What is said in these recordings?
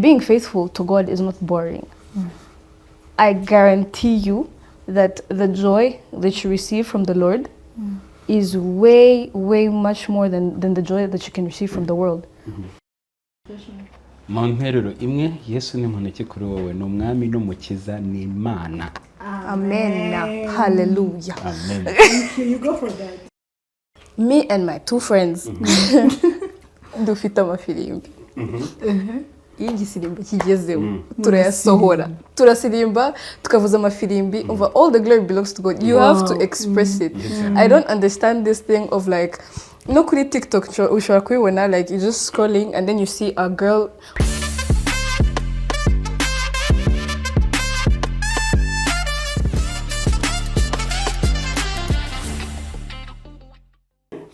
being faithful to God is not boring. I guarantee you that the joy that you receive from the Lord is way, way much more than the joy that you can receive from the world. Mu nteruro imwe, Yesu ni muntu ki kuri wowe, ni umwami n'umukiza, ni Imana. Amen. Hallelujah. Amen. You go for that. Me and my two friends dufite amafirimbi. Iyo igisirimba kigezeho turayasohora, turasirimba tukavuza amafirimbi. Over all the glory belongs to God. You have to express it. I don't understand this thing of like, no, kuri TikTok ushobora kubibona, like you're just scrolling and then you see a girl.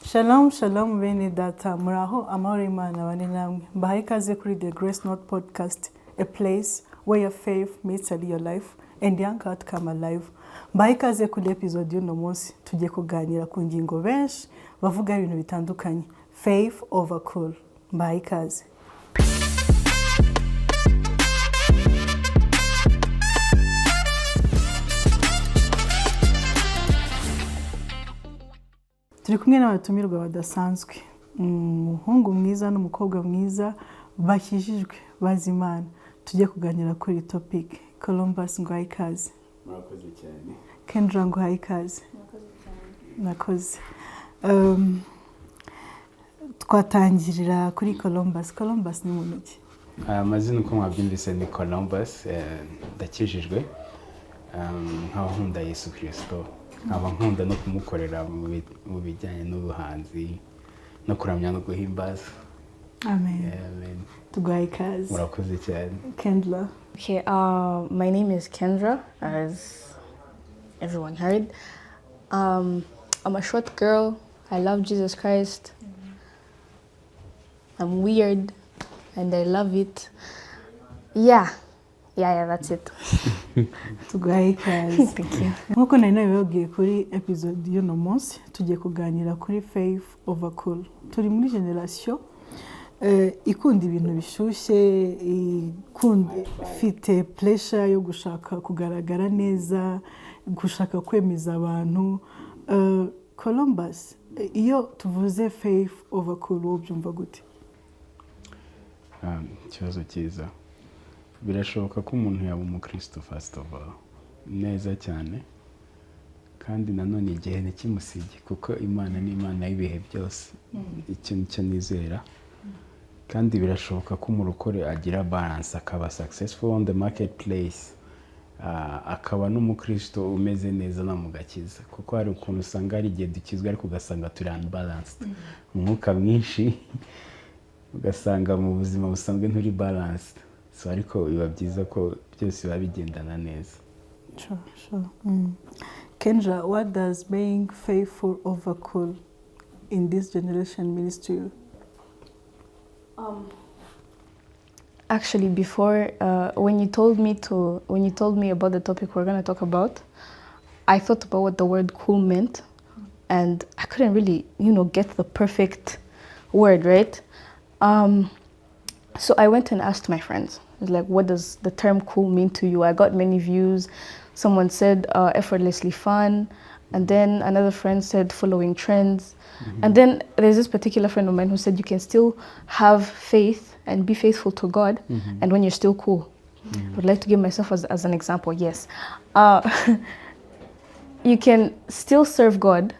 Shalom, shalom, bene data. Muraho, amahoro Imana bane namwe. Mbahaye ikaze kuri The Grace Note Podcast, a place where your faith meets a real life and young heart come alive. Mbahaye ikaze kuri episode y'uno munsi tugiye kuganira ku ngingo benshi bavuga ibintu bitandukanye. Faith over cool. Mbahaye ikaze. Turi kumwe n'abatumirwa badasanzwe, umuhungu mwiza n'umukobwa mwiza bakijijwe bazi Imana. Tugiye kuganira kuri topic. Columbus nguhaye ikaze. Murakoze cyane. Kendra nguhaye ikaze. Nakoze. Twatangirira kuri Columbus. Columbus ni muntu ki? Amazina uko mwabyumvise ni Columbus, ndakijijwe, nkaba nkunda Yesu Kristo, nkaba nkunda no kumukorera mu bijyanye n'ubuhanzi no kuramya no guhimbaza. Amen. Amen. Tuguhaye ikaze. Murakoze cyane. Kendra. Okay, my name is Kendra, as everyone heard. I'm a short girl. I love Jesus Christ. I'm weird, and I love it. Yeah, that's it. Tuguhaye ikaze. Thank you. Nkuko nari nabibabwiye kuri episode y'uno munsi tugiye kuganira kuri faith over cool. Turi muri generation ikunda ibintu bishyushye, ikunda ifite pressure yo gushaka kugaragara neza, gushaka kwemeza abantu. Columbus, iyo tuvuze faith over cool ubyumva gute? Ikibazo cyiza. Birashoboka ko umuntu yaba umukristo first of all, neza cyane, kandi nanone igihe ntikimusige kuko Imana ni Imana y'ibihe byose. Icyo nicyo nizera. Kandi birashoboka ko umurokore agira balance, akaba successful on the marketplace, akaba n'umukristo umeze neza no mugakiza, kuko hari ukuntu usanga ari igihe dukizwa ariko ugasanga turi unbalanced, umwuka mwinshi ugasanga mu buzima busanzwe nturi balanced. So ariko biba byiza ko byose biba bigendana neza. Sure. Kendra, what does being faithful over cool in this generation mean to you? Actually, before when you told me about the topic we're gonna talk about, I thought about what the word cool meant, and I couldn't really, get the perfect word, right? So I went and asked my friends, like, what does the term cool mean to you? I got many views. Someone said effortlessly fun, and then another friend said following trends. And then there's this particular friend of mine who said you can still have faith and be faithful to God, and when you're still cool. I would like to give myself as an example, yes. You can still serve God,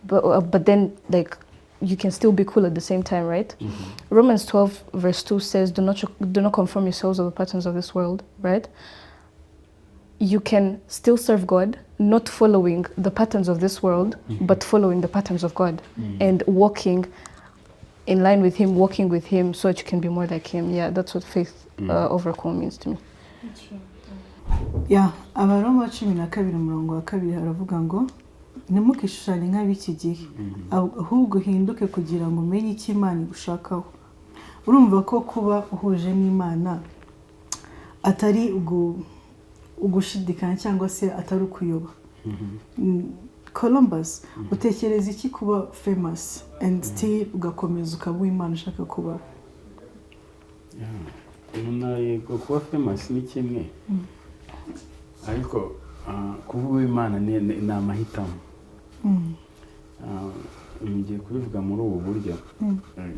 but then like you can still be cool at the same time, right? Romans 12 verse 2 says, do not conform yourselves to the patterns of this world, right? You can still serve God, not following the patterns of this world, but following the patterns of God and walking in line with Him, walking with Him, so that you can be more like Him. Yeah, that's what faith over cool means to me. Yeah, Abaroma 12:2 haravuga ngo ntimwishushanye nk'ab'iki gihe, ahubwo muhinduke kugira ngo umenye icyo Imana igushakaho. Urumva ko kuba uhuje n'Imana atari ugushidikanya cyangwa se atari ukuyoba. Columbus, utekereza iki kuba famous and still ugakomeza ukaba Imana ushaka kuba? yego kuba famous ni kimwe ariko kuvuga Imana ni amahitamo. Ngiye kubivuga muri ubu buryo.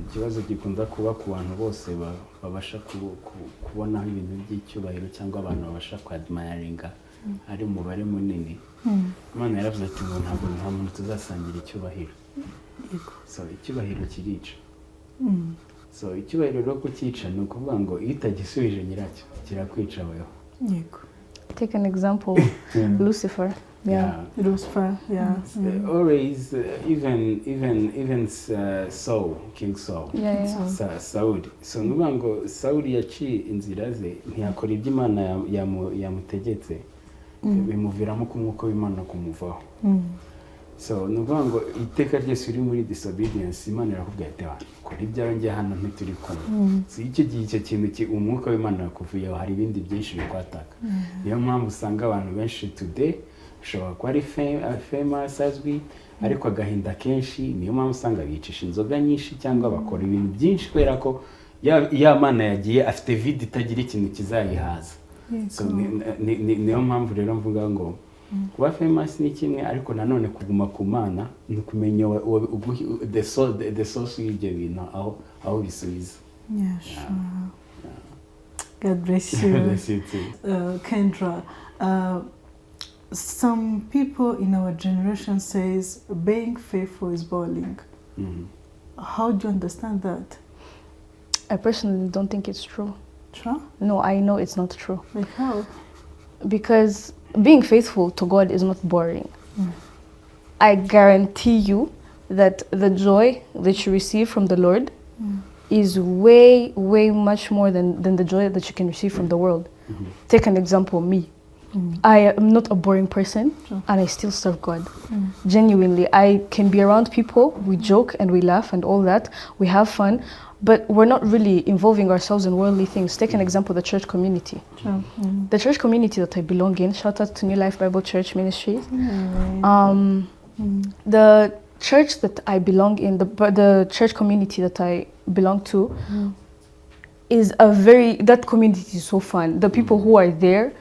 Ikibazo gikunda kuba ku bantu bose babasha kubonaho ibintu by'icyubahiro cyangwa abantu babasha kwadmiringa ari umubare munini. Imana yaravuze ati ngo ntabwo nta muntu tuzasangira icyubahiro. So icyubahiro kirica. So icyubahiro rero kucyica ni ukuvuga ngo iyo utagisubije nyiracyo kirakwica weho. Yego. Take an example, Lucifer. Lucifer, always, even Saul, King Saul, Saul. So nuvuga ngo Saul yaciye inzira ze ntiyakora ibyo Imana yamutegetse, bimuviramo ko umwuka w'Imana kumuvaho. So nuvuga ngo iteka ryose uri muri disobedience, Imana irakubwira ati kora ibyawe njye hano ntituri kumwe. So icyo gihe icyo kintu umwuka w'Imana yakuvuyeho, hari ibindi byinshi bikwataka. Niyo mpamvu usanga abantu benshi today ushobora kuba ari famous azwi ariko agahinda kenshi, niyo mpamvu usanga bicisha inzoga nyinshi cyangwa bakora ibintu byinshi kubera ko ya Mana yagiye afite vide itagira ikintu kizayihaza. So niyo mpamvu rero mvuga ngo kuba famous ni kimwe ariko nanone kuguma ku Mana ni kumenya the source y'ibyo bintu aho bisubiza. God bless you. Bless you too. Kendra, some people in our generation says being faithful is boring. How do you understand that? I personally don't think it's true. True? No, I know it's not true. Like how? Because being faithful to God is not boring. I guarantee you that the joy that you receive from the Lord is way much more than the joy that you can receive from the world. Take an example, me. I am not a boring person, and I still serve God. Genuinely, I can be around people, we joke and we laugh and all that, we have fun, but we're not really involving ourselves in worldly things. Take an example, the church community. The church community that I belong in, shout out to New Life Bible Church Ministries. The church that I belong in, the church community that I belong to, is that community is so fun. The people who are there,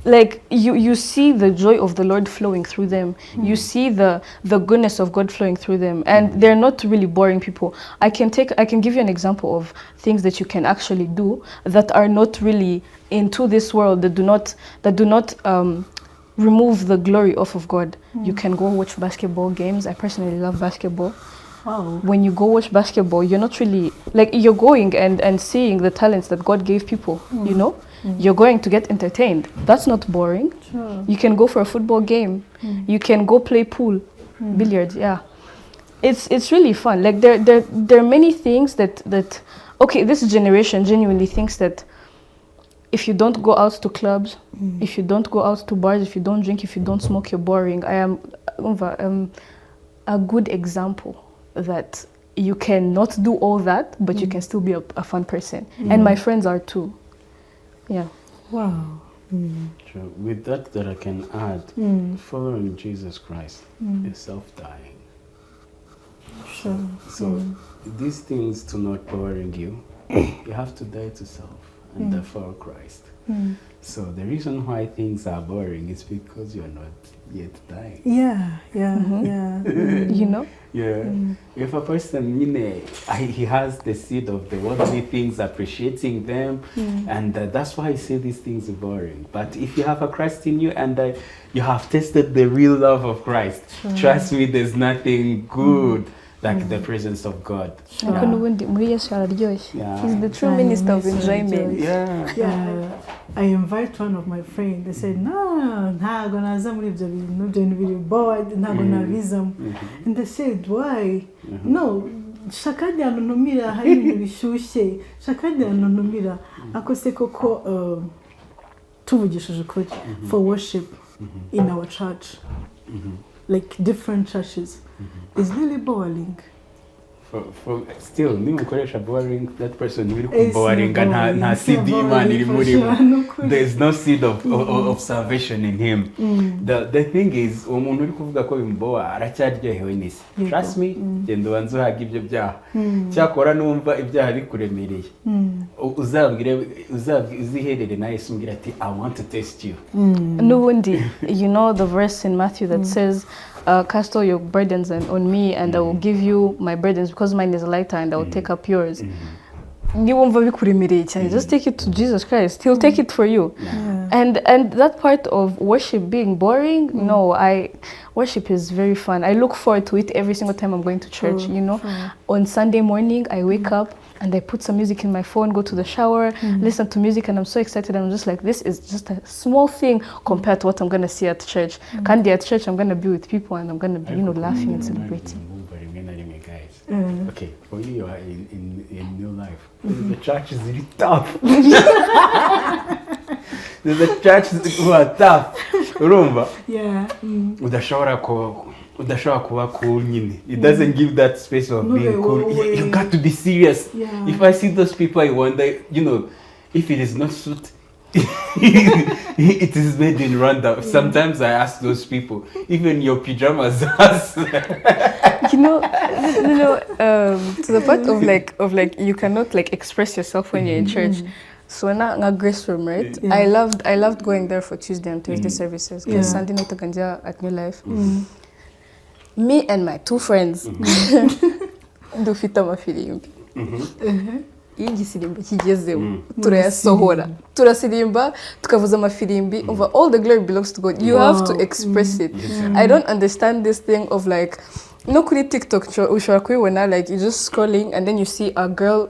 like you see the joy of the Lord flowing through them. You see the goodness of God flowing through them, and they're not really boring people. I can give you an example of things that you can actually do that are not really into this world, that do not remove the glory off of God. You can go watch basketball games. I personally love basketball. Wow. When you go watch basketball, you're not really, like, you're going and seeing the talents that God gave people, you know? You're going to get entertained. That's not boring. Sure. You can go for a football game. You can go play pool, billiards, It's really fun. Like, there are many things that, okay, this generation genuinely thinks that if you don't go out to clubs, if you don't go out to bars, if you don't drink, if you don't smoke, you're boring. I am a good example that you cannot do all that, but you can still be a fun person. And my friends are too. Yeah. Wow. Sure. With that I can add, following Jesus Christ is self-dying. Sure. So these things do not boring you. You have to die to self and follow Christ. So the reason why things are boring is because you're not yet dying. You know? If a person, he has the seed of the worldly things, appreciating them, and that's why I say these things are boring. But if you have a Christ in you and you have tasted the real love of Christ, trust me, there's nothing good like the presence of God. He's the true minister of enjoyment. I invite one of my friends. They said, no, ntago naza muri ibyo bintu biri bored, ntago nabizamo. And they said, why? No, shakandi anonumira hari ibintu bishyushye. Shakandi anonumira. Ako se koko tuvugishije ukuri for worship in our church, like different churches, is really boring. still nimukoresha boring, that person will be boring and nta seed y'Imana iri muri we. There is no seed of salvation in him. The thing is umuntu uri kuvuga ko bimboa aracyaryohewe n'isi. Trust me, genda ubanze uhaga ibyo byaha. Cyakora numva ibyaha bikuremereye. Uziherere na Yesu umbwira ati I want to taste you. Nubundi, you know the verse in Matthew that says cast all your burdens on me and I will give you my burdens because mine is lighter and I will take up yours. Niwumva bikuremereye cyane, just take it to Jesus Christ. He'll take it for you. And that part of worship being boring, no, worship is very fun. I look forward to it every single time I'm going to church, you know. On Sunday morning, I wake up and I put some music in my phone, go to the shower, listen to music, and I'm so excited. I'm just like, this is just a small thing compared to what I'm going to see at church. Kandi at church, I'm going to be with people and I'm going to be, you know, laughing and celebrating. Okay, for you are in new life. The church is really tough. The churches who are tough. Urumva? Yeah. Udashobora kuba cool nyine. It doesn't give that space of being cool. You got to be serious. Yeah. If I see those people, I wonder, you know, if it is not suit, it is made in Rwanda. Sometimes I ask those people, even your pajamas. You know, to the point of like you cannot like express yourself when you're in church. So na grace room, right? Yeah. I loved going there for Tuesday and Thursday services because Sunday night at New Life. Me and my two friends dufite amafirimbi. Igisirimba kigezeho turayasohora turasirimba tukavuza amafirimbi over all the glory belongs to God. You have to express it. I don't understand this thing of like no kuri TikTok ushobora kubibona like you just scrolling and then you see a girl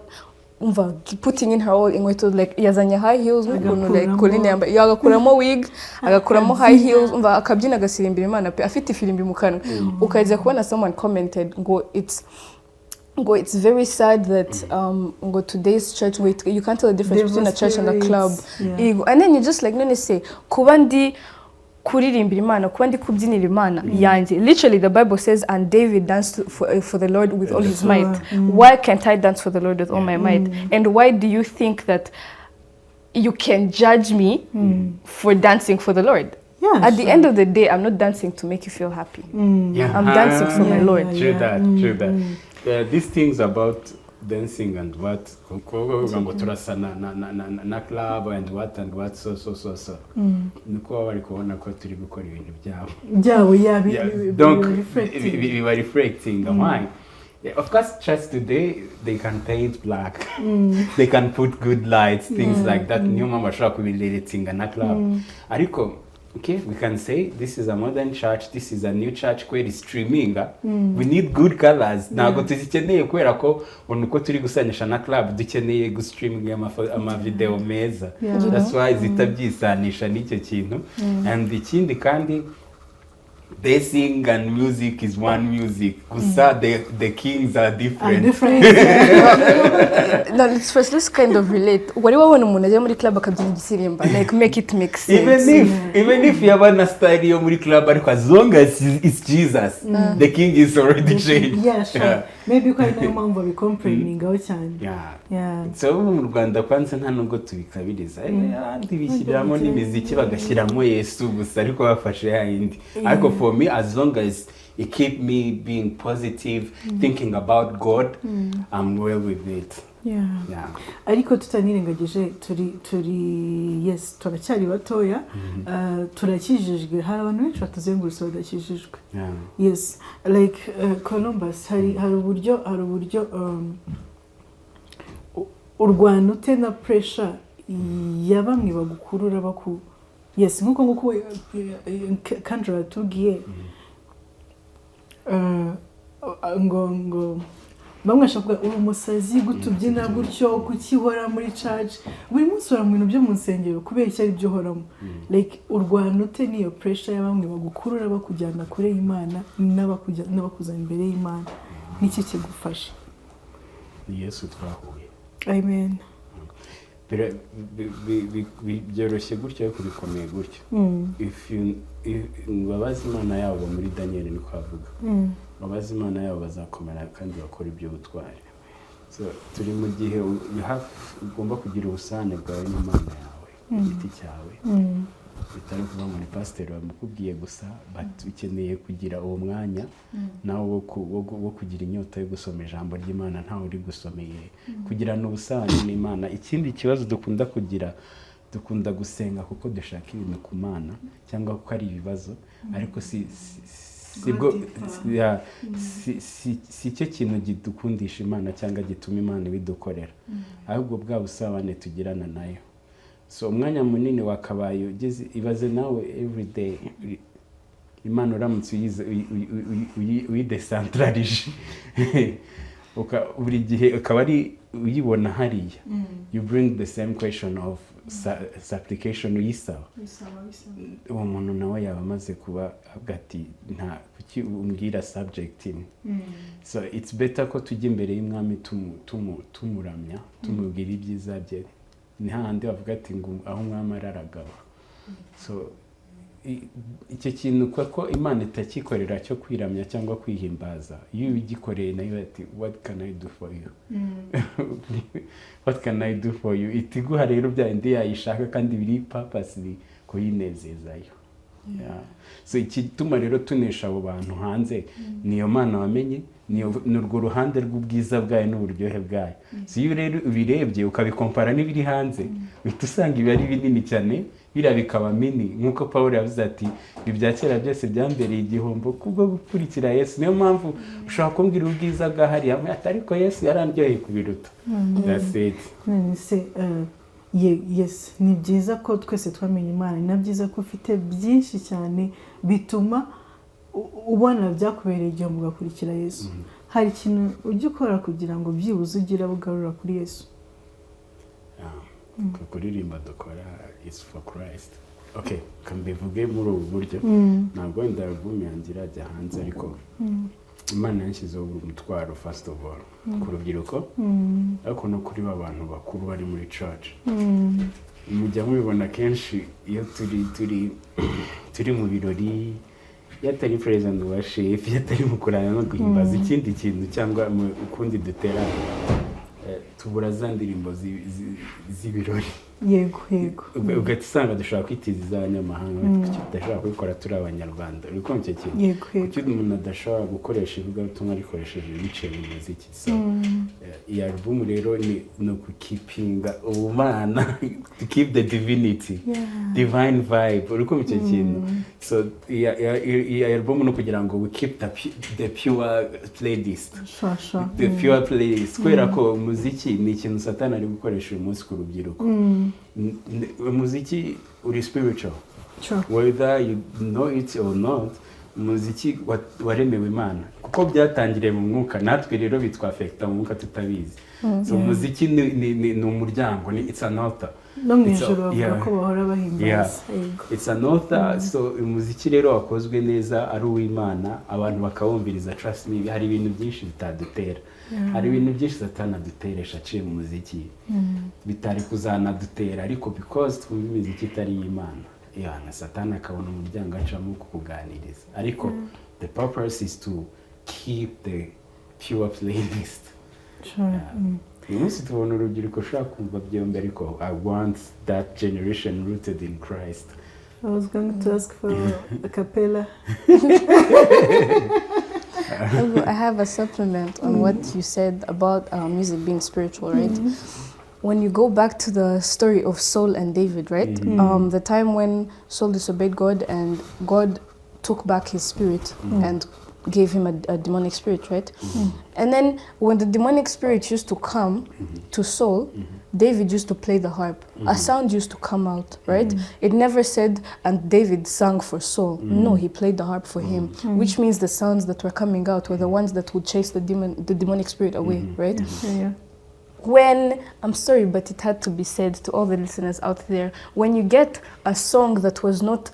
putting in her all inkweto like yazanye high heels n'ukuntu like Colline yambaye agakuramo wig agakuramo high heels akabyina agasirimbira Imana pe afite ifirimbi mu kanwa ukajya kubona someone commented ngo it's very sad that go today's church you can't tell the difference between a church and a club. And then you just like none say kuba ndi kuririmbira Imana kuba ndi kubyinira Imana yanjye. Literally the Bible says and David danced for the Lord with all his might. Why can't I dance for the Lord with all my might? And why do you think that you can judge me for dancing for the Lord? At the end of the day, I'm not dancing to make you feel happy. I'm dancing for my Lord. True that. These things about dancing and what na club and what so niko bari kubona ko turi gukora ibintu byabo donc we were reflecting why. Of course, church today they can paint black, they can put good lights, things like that. Niyo mama ashaka kubireletinga na club ariko okay, we can say this is a modern church, this is a new church kweri streaming. We need good colors. Ntabwo tuzikeneye kwera ko uko turi gusanisha na club dukeneye gu streaming ama video meza. That's why zitabyisanisha n'icyo kintu. And ikindi kandi dancing and music is one music. Gusa the kings are different. No, let's kind of relate. Wari wabona umuntu ajya muri club akabyina igisirimba like make it make sense. Even if yabana style yo muri club ariko as long as it's Jesus, the king is already changed. Yeah, sure. Maybe quite no mambo be complaining aho cyane. Yeah. So mu Rwanda kwanza nta nubwo tubikabiriza. Andi bishyiramo n'imiziki bagashyiramo Yesu gusa ariko bafashe yindi. Ariko for me, as long as it keep me being positive, thinking about God, I'm well with it. Ariko tutanirengagije turi yes turacyari batoya turakijijwe hari abantu benshi batuzengurutse badakijijwe. Yes, like Columbus hari uburyo urwana ute na pressure ya bamwe bagukurura baku yes nkuko Kandi tugiye ngo bamwe ashobora uri umusazi gutubyina gutyo kukihora muri church buri munsi ura mu bintu byo mu nsengero kubera icyo ari byo horamo like urwana ute niyo pressure ya bamwe bagukurura bakujyana kure y'Imana n'abakuzana imbere y'Imana n'iki kigufasha? Yesu twahuye. Amen. byoroshye gutya ariko bikomeye gutya. Babazi Imana yabo muri Daniel niko avuga. Babazi Imana yabo bazakomera kandi bakora ibyo butwari. So turi mu gihe ugomba kugira ubusane bwawe n'Imana yawe igiti cyawe. Bitari kuvuga ngo ni pasiteri wamukubwiye gusa, but ukeneye kugira uwo mwanya nawe wo kugira inyota yo gusoma ijambo ry'Imana ntawe uri gusomeye, kugira n'ubusane n'Imana. Ikindi kibazo dukunda kugira, dukunda gusenga kuko dushaka ibintu ku Mana cyangwa kuko ari ibibazo, ariko si cyo kintu gidukundisha Imana cyangwa gituma Imana ibidukorera, ahubwo bwa busabane tugirana nayo. So umwanya munini wakabaye ugeze, ibaze nawe everyday Imana uramutse uyidecentralije buri gihe ukaba ari uyibona hariya, you bring the same question of supplication uyisaba, uwo muntu nawe yaba amaze kuba agati nta kuki umbwira subject in. So it's better ko tujya imbere y'Umwami tumuramya, tumubwira ibyiza bye, ni handi bavuga ati ngo aho Umwami araragaba. So icyo kintu kuko Imana itakikorera cyo kwiramya cyangwa kwihimbaza, iyo ugikoreye nayo ati what can I do for you, what can I do for you, itiguha rero bya indi yayishaka kandi biri purposely kuyinezezayo. So ikituma rero tunesha abo bantu hanze niyo Mana wamenye, n'urwo ruhande rw'ubwiza bwayo n'uburyohe bwayo. So iyo rero ubirebye ukabikompara n'ibiri hanze, uhita usanga ibi ari binini cyane, biriya bikaba mini. Nk'uko Pawulo yavuze ati ibya kera byose byambereye igihombo kubwo gukurikira Yesu. Niyo mpamvu ushobora kumbwira ubwiza bwa hariya ariko Yesu yarandyoheye kubiruta. That's it. Yes, ni byiza ko twese twamenye Imana, ni byiza ko ufite byinshi cyane bituma ubona byakubereye igihombo ugakurikira Yesu. Hari ikintu ujya ukora kugira ngo byibuze ugire bugarura kuri Yesu? Kuririmba dukora is for Christ. Okay, kambivuge muri ubu buryo. Ntabwo wenda album yanjye irajya hanze, ariko Imana yanshyizeho umutwaro first of all ku rubyiruko, ariko no kuri abantu bakuru bari muri church. Mujya mubibona kenshi iyo turi mu birori, yatari president wa chef, yatari mu kurana no guhimbaza ikindi kintu cyangwa ukundi dutera, tubura za ndirimbo z'ibirori. Yego. Ugatisanga dushobora kwitiza iz'abanyamahanga, tudashobora kubikora turi Abanyarwanda. Uriko icyo kintu kuki umuntu adashobora gukoresha ivugabutumwa rikoresheje biciye mu muziki. So iyi album rero ni ukukipinga ubumana, to keep the divinity, divine vibe. Uriko icyo kintu. So iyi album no kugira ngo we keep the pure playlist, the pure playlist. Kubera ko umuziki ni ikintu Satani ari gukoresha uyu munsi ku rubyiruko. Umuziki uri spiritual, whether you know it or not. Umuziki waremewe Imana kuko byatangiriye mu mwuka, natwe rero bitwafecta mu mwuka tutabizi. So umuziki ni umuryango, it's an altar. No mwijuru bavuga ko bahora bahimbaza. It's an altar. So umuziki rero wakozwe neza ari uw'Imana, abantu bakawumviriza. Trust me, hari ibintu byinshi bitadutera, hari ibintu byinshi Satani aduteresha aciye mu muziki bitari kuzanadutera, ariko because twumva imiziki itari y'Imana, na Satani akabona umuryango acamo kukuganiriza. Ariko the purpose is to keep the pure playlist. Uyu munsi tubona urubyiruko ushaka kumva byombi, ariko I want that generation rooted in Christ. I was going to ask for a cappella. I have a supplement on what you said about music being spiritual, right? When you go back to the story of Saul and David, right? The time when Saul disobeyed God and God took back his spirit and gave him a demonic spirit, right? And then when the demonic spirit used to come to Saul, David used to play the harp. A sound used to come out, right? It never said, and David sang for Saul. No, he played the harp for him, which means the sounds that were coming out were the ones that would chase the demonic spirit away, right? When, I'm sorry, but it had to be said to all the listeners out there, when you get a song that was not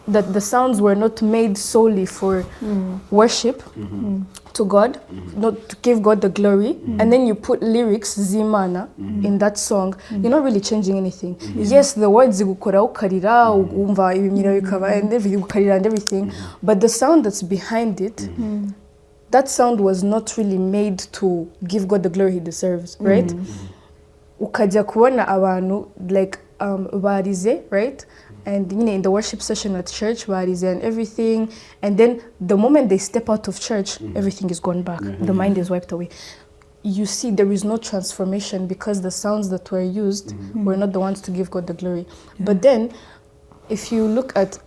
that the sounds were not made solely for worship to God, not to give God the glory, and then you put lyrics, zimana, in that song, you're not really changing anything. Yes, the words gukora ukarira, umva ibimyira bikaba, and everything, ukarira and everything, but the sound that's behind it, that sound was not really made to give God the glory he deserves, right? Ukajya kubona abantu like barize, right? And in the worship session at church, barize and everything, and then the moment they step out of church, everything is gone back. The mind is wiped away. You see, there is no transformation because the sounds that were used were not the ones to give God the glory. But then, if you look at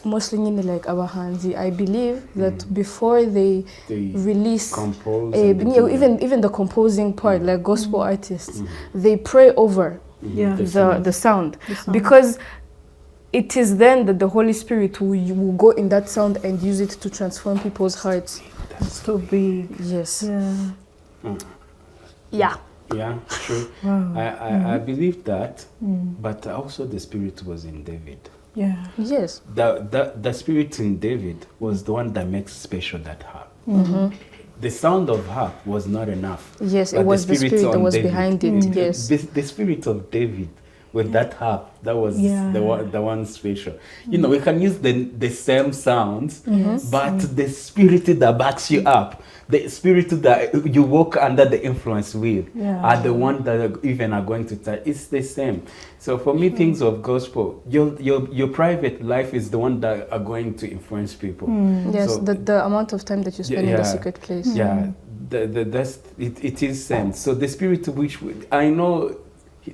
mostly like abahanzi, I believe that before they release, even the composing part, like gospel artists, they pray over the sound, because it is then that the Holy Spirit will go in that sound and use it to transform people's hearts. That's so big. Yes. Yeah, true. Wow. I believe that, but also the Spirit was in David. Yeah. Yes. The Spirit in David was the one that makes special that harp. The sound of harp was not enough. Yes, it was the Spirit that was behind it. Yes. The Spirit of David with that harp, that was the one special. You know, we can use the same sounds, but the Spirit that backs you up, the Spirit that you walk under the influence with, are the one that even are going to touch. It's the same. So for me, things of gospel, your private life is the one that are going to influence people. Yes, so the amount of time that you spend in the secret place. Yeah, it is same. So the Spirit which I know.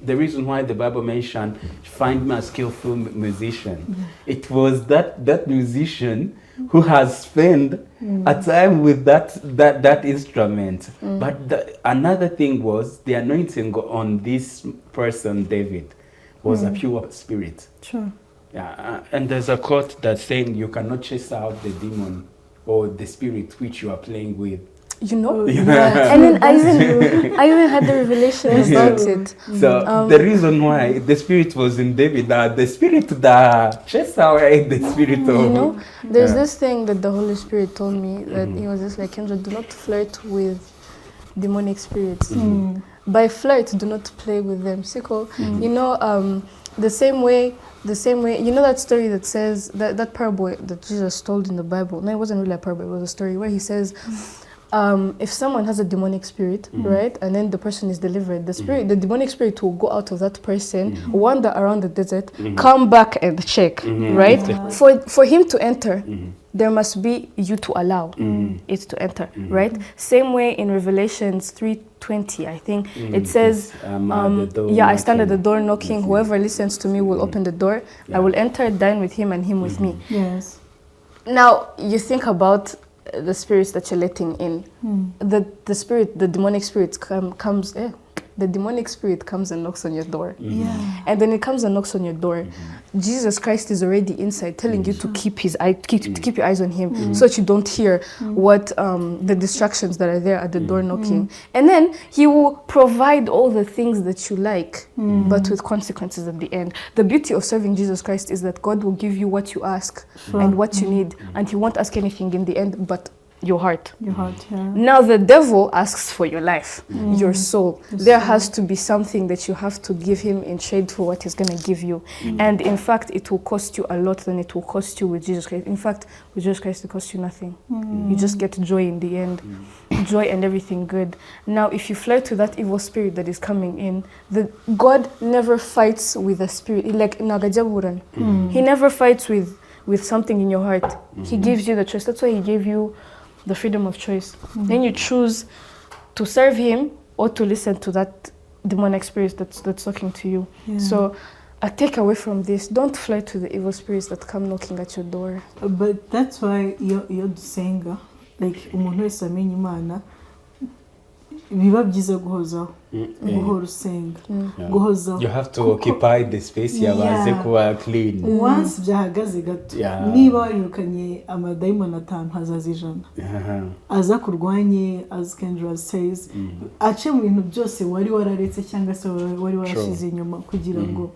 The reason why the Bible mentioned, find me a skillful musician, it was that musician who has spent a time with that instrument. But another thing was the anointing on this person, David, was a pure spirit. Sure. Yeah, and there's a quote that's saying you cannot chase out the demon or the spirit which you are playing with. You know, and then I even had the revelation about it. So the reason why the Spirit was in David, the Spirit that chased away the Spirit of. You know, there's this thing that the Holy Spirit told me that he was just like, Kendra, do not flirt with demonic spirits. By flirt, do not play with them. Siko, you know, the same way. You know that story that says that parable that Jesus told in the Bible. No, it wasn't really a parable. It was a story where he says. If someone has a demonic spirit, right, and then the person is delivered, the demonic spirit will go out of that person, wander around the desert, come back and check, right? For him to enter, there must be you to allow it to enter, right? Same way in Revelations 3:20, I think it says, I stand at the door knocking. Whoever listens to me will open the door. I will enter, dine with him, and him with me. Yes. Now you think about the spirits that you're letting in. The demonic spirit comes. The demonic spirit comes and knocks on your door. And then it comes and knocks on your door. Jesus Christ is already inside, telling you to keep keep your eyes on him, so that you don't hear what the distractions that are there at the door knocking. And then he will provide all the things that you like, but with consequences at the end. The beauty of serving Jesus Christ is that God will give you what you ask and what you need, and he won't ask anything in the end but your heart. Now the devil asks for your life, your soul. There has to be something that you have to give him in trade for what he's going to give you. And in fact, it will cost you a lot than it will cost you with Jesus Christ. In fact, with Jesus Christ, it costs you nothing. You just get joy in the end. Joy and everything good. Now, if you flirt to that evil spirit that is coming in, God never fights with a spirit. Like Nagajaburan. He never fights with something in your heart. He gives you the choice. That's why he gave you the freedom of choice. Then you choose to serve him or to listen to that demonic spirit that's talking to you. So a takeaway from this, don't fly to the evil spirits that come knocking at your door. But that's why you're saying, like, umuntu wese amenya Imana biba byiza guhozaho, guhora usenga, guhozaho. You have to occupy the space yabaze kuba clean. Once byahagaze gato, niba warirukanye amadayimoni 5 hazaza 100. Aza kurwanye, as Kendra says, ace mu bintu byose wari wararetse cyangwa se wari warashize inyuma kugira ngo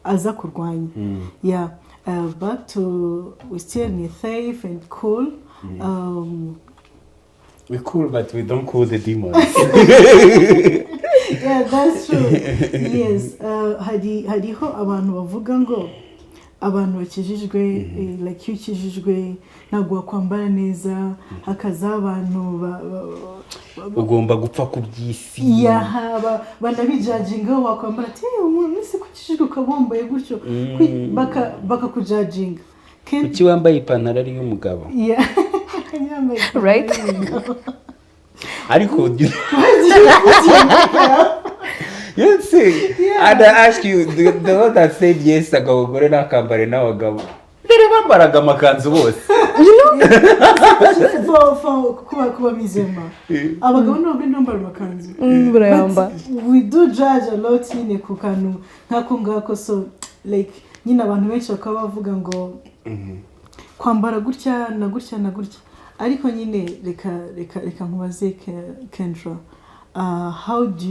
aza kurwanya. Back to, we still need safe and cool. We're cool, but we don't cool the demons. Yeah, that's true. Yes. Hariho abantu bavuga ngo abantu bakijijwe, like iyo ukijijwe ntabwo wakwambara neza, hakaza abantu ugomba gupfa ku by'isi. banabijajinga wakwambara ati umuntu ese kukijijwe ukabombaye gutyo bakakujajinga. Kuki wambaye ipantaro ari y'umugabo? Right? Ariko you see, and I ask you, the one that said yes, agabagore nakambare n'abagabo. Rero bambaraga amakanzu bose. Kuba bizema. Abagabo ntabwo nambara amakanzu. Burayamba. We do judge a lot nyine ku kantu nkako ngako, so like nyine abantu benshi bakaba bavuga ngo kwambara gutya na gutya na gutya. Ariko nyine reka nkubaze Kendra, how do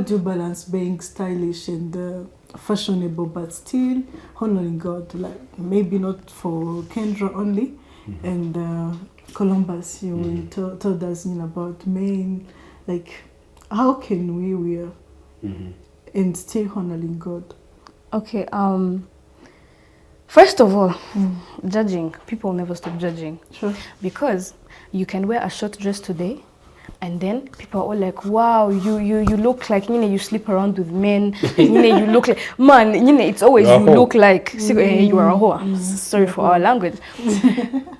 you balance being stylish and fashionable but still honoring God? Like maybe not for Kendra only, and Columbus, you told us about men. Like, how can we wear and still honoring God? Okay. First of all, judging. People never stop judging. Sure. Because you can wear a short dress today, and then people are all like, wow, you look like, you sleep around with men, you look like, man, it's always you look like, you are a whore. Sorry for our language.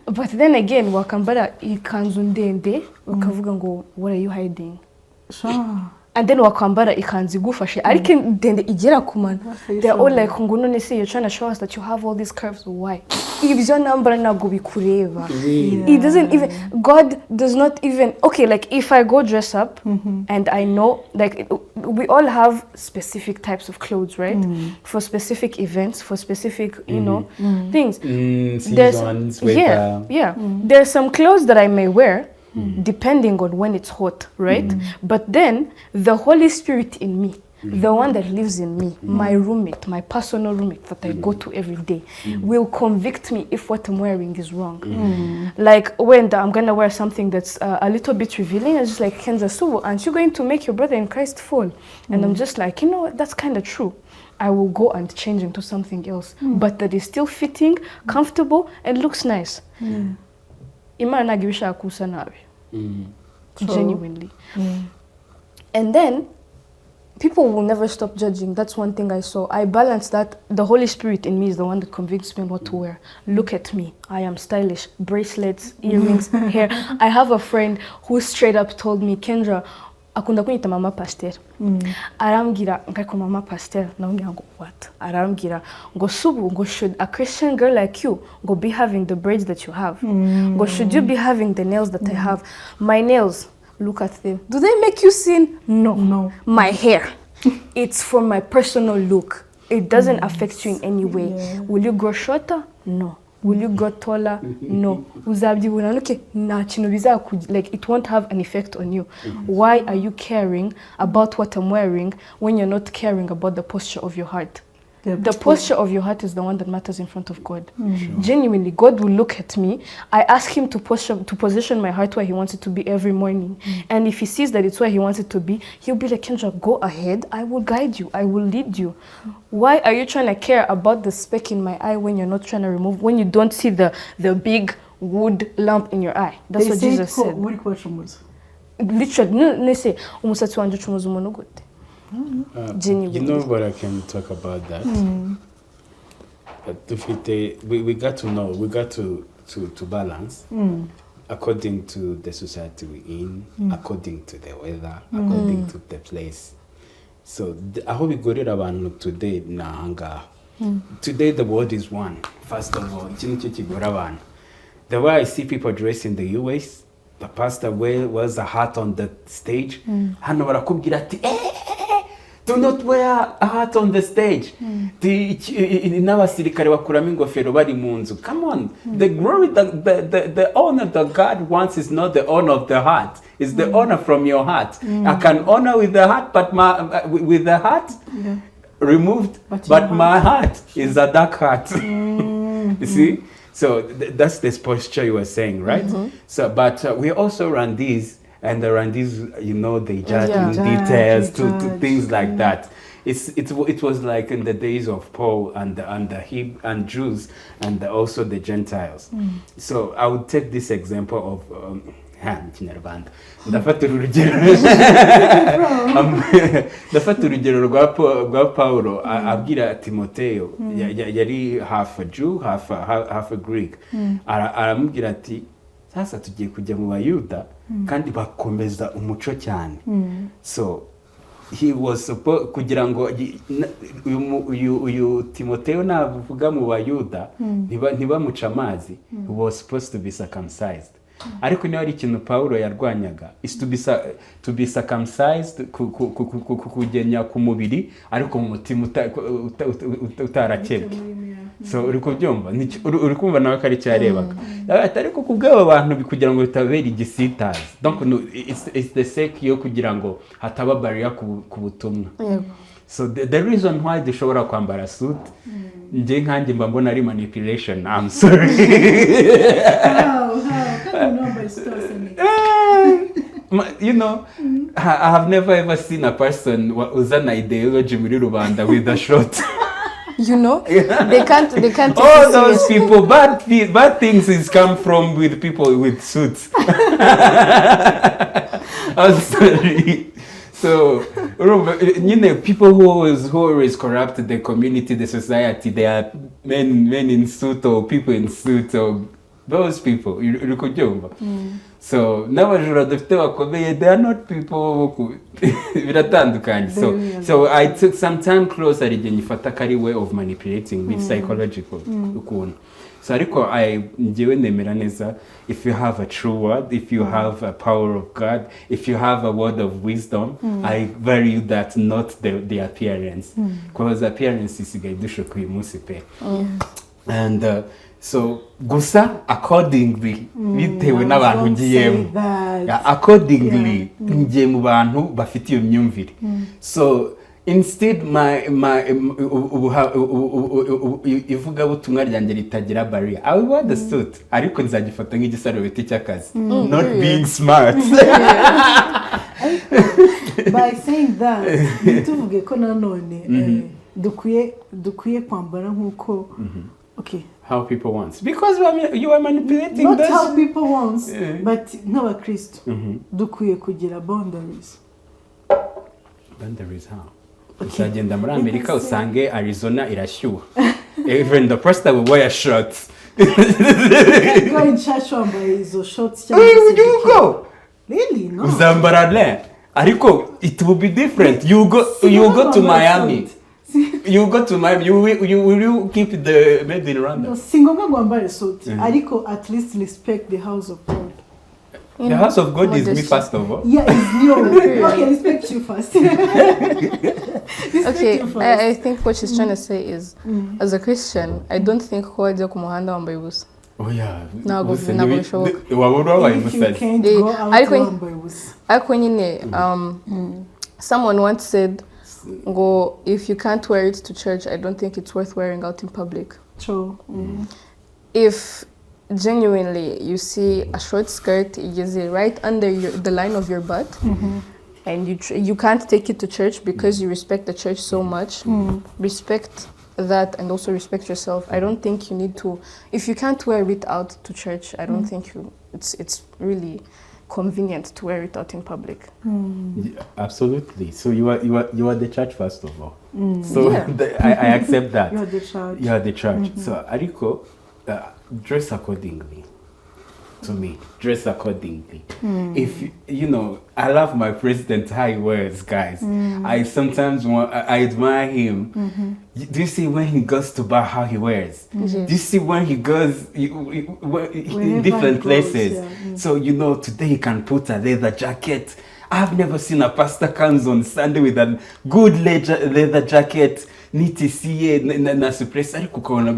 But then again, wakambara ikanzu ndende, ukavuga ngo, what are you hiding? Sure. And then wakambara ikanzu igufashe, ariko ndende igera kumana. They're all like, ngo none se you're trying to show us that you have all these curves. Why? Ibyo nambara ntabwo bikureba. It doesn't even, God does not even, okay, like if I go dress up and I know, like we all have specific types of clothes, right? For specific events, for specific, things. Seasons, weather. There's some clothes that I may wear depending on when it's hot, right? But then the Holy Spirit in me, the one that lives in me, my roommate, my personal roommate that I go to every day, will convict me if what I'm wearing is wrong. Like when I'm gonna wear something that's a little bit revealing, I'm just like, Kendra, so aren't you going to make your brother in Christ fall? And I'm just like, that's kind of true. I will go and change into something else, but that is still fitting, comfortable, and looks nice. Imana nagibisha kusa nabi. Genuinely. And then people will never stop judging. That's one thing I saw. I balance that. The Holy Spirit in me is the one that convicts me on what to wear. Look at me. I am stylish. Bracelets, earrings, hair. I have a friend who straight up told me, Kendra, akunda kunyita mama pasteur. Arambwira ngako mama pasteur. Naongea ngo what? Arambwira ngo subu ngo should a Christian girl like you go be having the braids that you have? Go should you be having the nails that I have? My nails, look at them. Do they make you sin? No. My hair, it's for my personal look. It doesn't affect you in any way. Will you grow shorter? No. Will you grow taller? No. Like it won't have an effect on you. Why are you caring about what I'm wearing when you're not caring about the posture of your heart? The posture of your heart is the one that matters in front of God. Genuinely, God will look at me. I ask him to position my heart where he wants it to be every morning. And if he sees that it's where he wants it to be, he'll be like, Kendra, go ahead. I will guide you. I will lead you. Why are you trying to care about the speck in my eye when you're not trying to remove, when you don't see the big wood lamp in your eye? That's what Jesus said. Literally, they say, umusatsi wanje ucumuza umuntu gute? You know what I can talk about that? We got to know, we got to balance according to the society we're in, according to the weather, according to the place. So I hope we got it about today. Today the world is one. First of all, the way I see people dress in the US, the pastor wears a hat on the stage. Do not wear a hat on the stage. N'abasirikare bakuramo ingofero bari mu nzu. Come on. The glory, the honor that God wants is not the honor of the heart. It's the honor from your heart. I can honor with the heart, but with the heart, removed, but my heart is a dark heart. You see? So that's this posture you were saying, right? So, but we also run these, and the Randis, you know, they judge in details to things like that. It was like in the days of Paul and the Jews and also the Gentiles. So I would take this example of ndafata urugero rwa Paulo abwira Timoteyo yari half a Jew half a Greek, aramubwira ati sasa tugiye kujya mu Bayuda kandi bakomeza umuco cyane. So he was supposed kugira ngo uyu Timoteyo navuga mu Bayuda ntibamuca amazi, he was supposed to be circumcised. Ariko niyo ari ikintu Paulo yarwanyaga is to be circumcised, kugenya ku mubiri ariko mu mutima utarakebwe. So uri kubyumva, uri kumva nawe kari cyarebaga ariko kubw'aba bantu kugira ngo bitabera igisitazi. Donc it's the sake yo kugira ngo hataba barrier ku butumwa. So the reason why dushobora kwambara suit nje nkanjye mba mbona ari manipulation. I'm sorry. You know, I have never ever seen a person who's an ideology muri rubanda with a short. You know, they can't. All those people, bad things is come from with people with suits. I'm sorry. So, you know, people who always corrupt the community, the society, they are men in suit or people in suit or those people. You could jump. So, n'abajura dufite bakomeye, they are not people biratandukanye. So I took some time closer igihe nyifata kari way of manipulating with psychological ukuntu. So ariko njyewe nemera neza, if you have a true word, if you have a power of God, if you have a word of wisdom, I value that, not the appearance. Because appearance isigaye dushuka uyu munsi pe. And so gusa accordingly bitewe n'abantu ngiyemo, accordingly ngiye mu bantu bafite iyo myumvire. So instead ivuga butumwa ryanjye ritagira barrier, I will wear the suit ariko nzagifata nk'igisarubeti cy'akazi, not being smart. By saying that tuvuge ko nanone dukwiye kwambara nk'uko okay, how people want, because you are manipulating not this. how people want, but n'abakristo dukwiye kugira boundaries. Boundaries how? Uzagenda muri Amerika usange Arizona irashyuha. Even the pastor will wear shorts. Go in church wambaye izo shorts cyangwa Where you go? Really? No. Uzambara le. Ariko it will be different. You go to Miami. You go to Miami. You will keep the made in Rwanda. No, singomba gwambare suit. Ariko at least respect the house of God. The house of God is me first of all. Yeah, it's you. Okay, respect you first. Okay, I think what she's trying to say is, as a Christian, I don't think ko wajya ku muhanda wambaye ubusa. Oh yeah. Ntabwo bishoboka. Wabura wabaye If you umusazi. can't go out wambaye ubusa. Ariko nyine someone once said ngo, if you can't wear it to church, I don't think it's worth wearing out in public. True. If genuinely you see a short skirt is right under the line of your butt, and you can't take it to church because you respect the church so much, respect that and also respect yourself. I don't think you need to, if you can't wear it out to church, I don't think it's really convenient to wear it out in public. Yeah, absolutely. So you are the church first of all. So I accept that. You are the church. You are the church. So Ariko, dress accordingly. To me, dress accordingly. If you know, I love my president how he wears, guys. I sometimes I admire him. Do you see when he goes to bar how he wears? Do you see when he goes in different places? So you know, today he can put a leather jacket. I've never seen a pastor comes on Sunday with a good leather jacket. Nitisiye na suppress ariko ukabona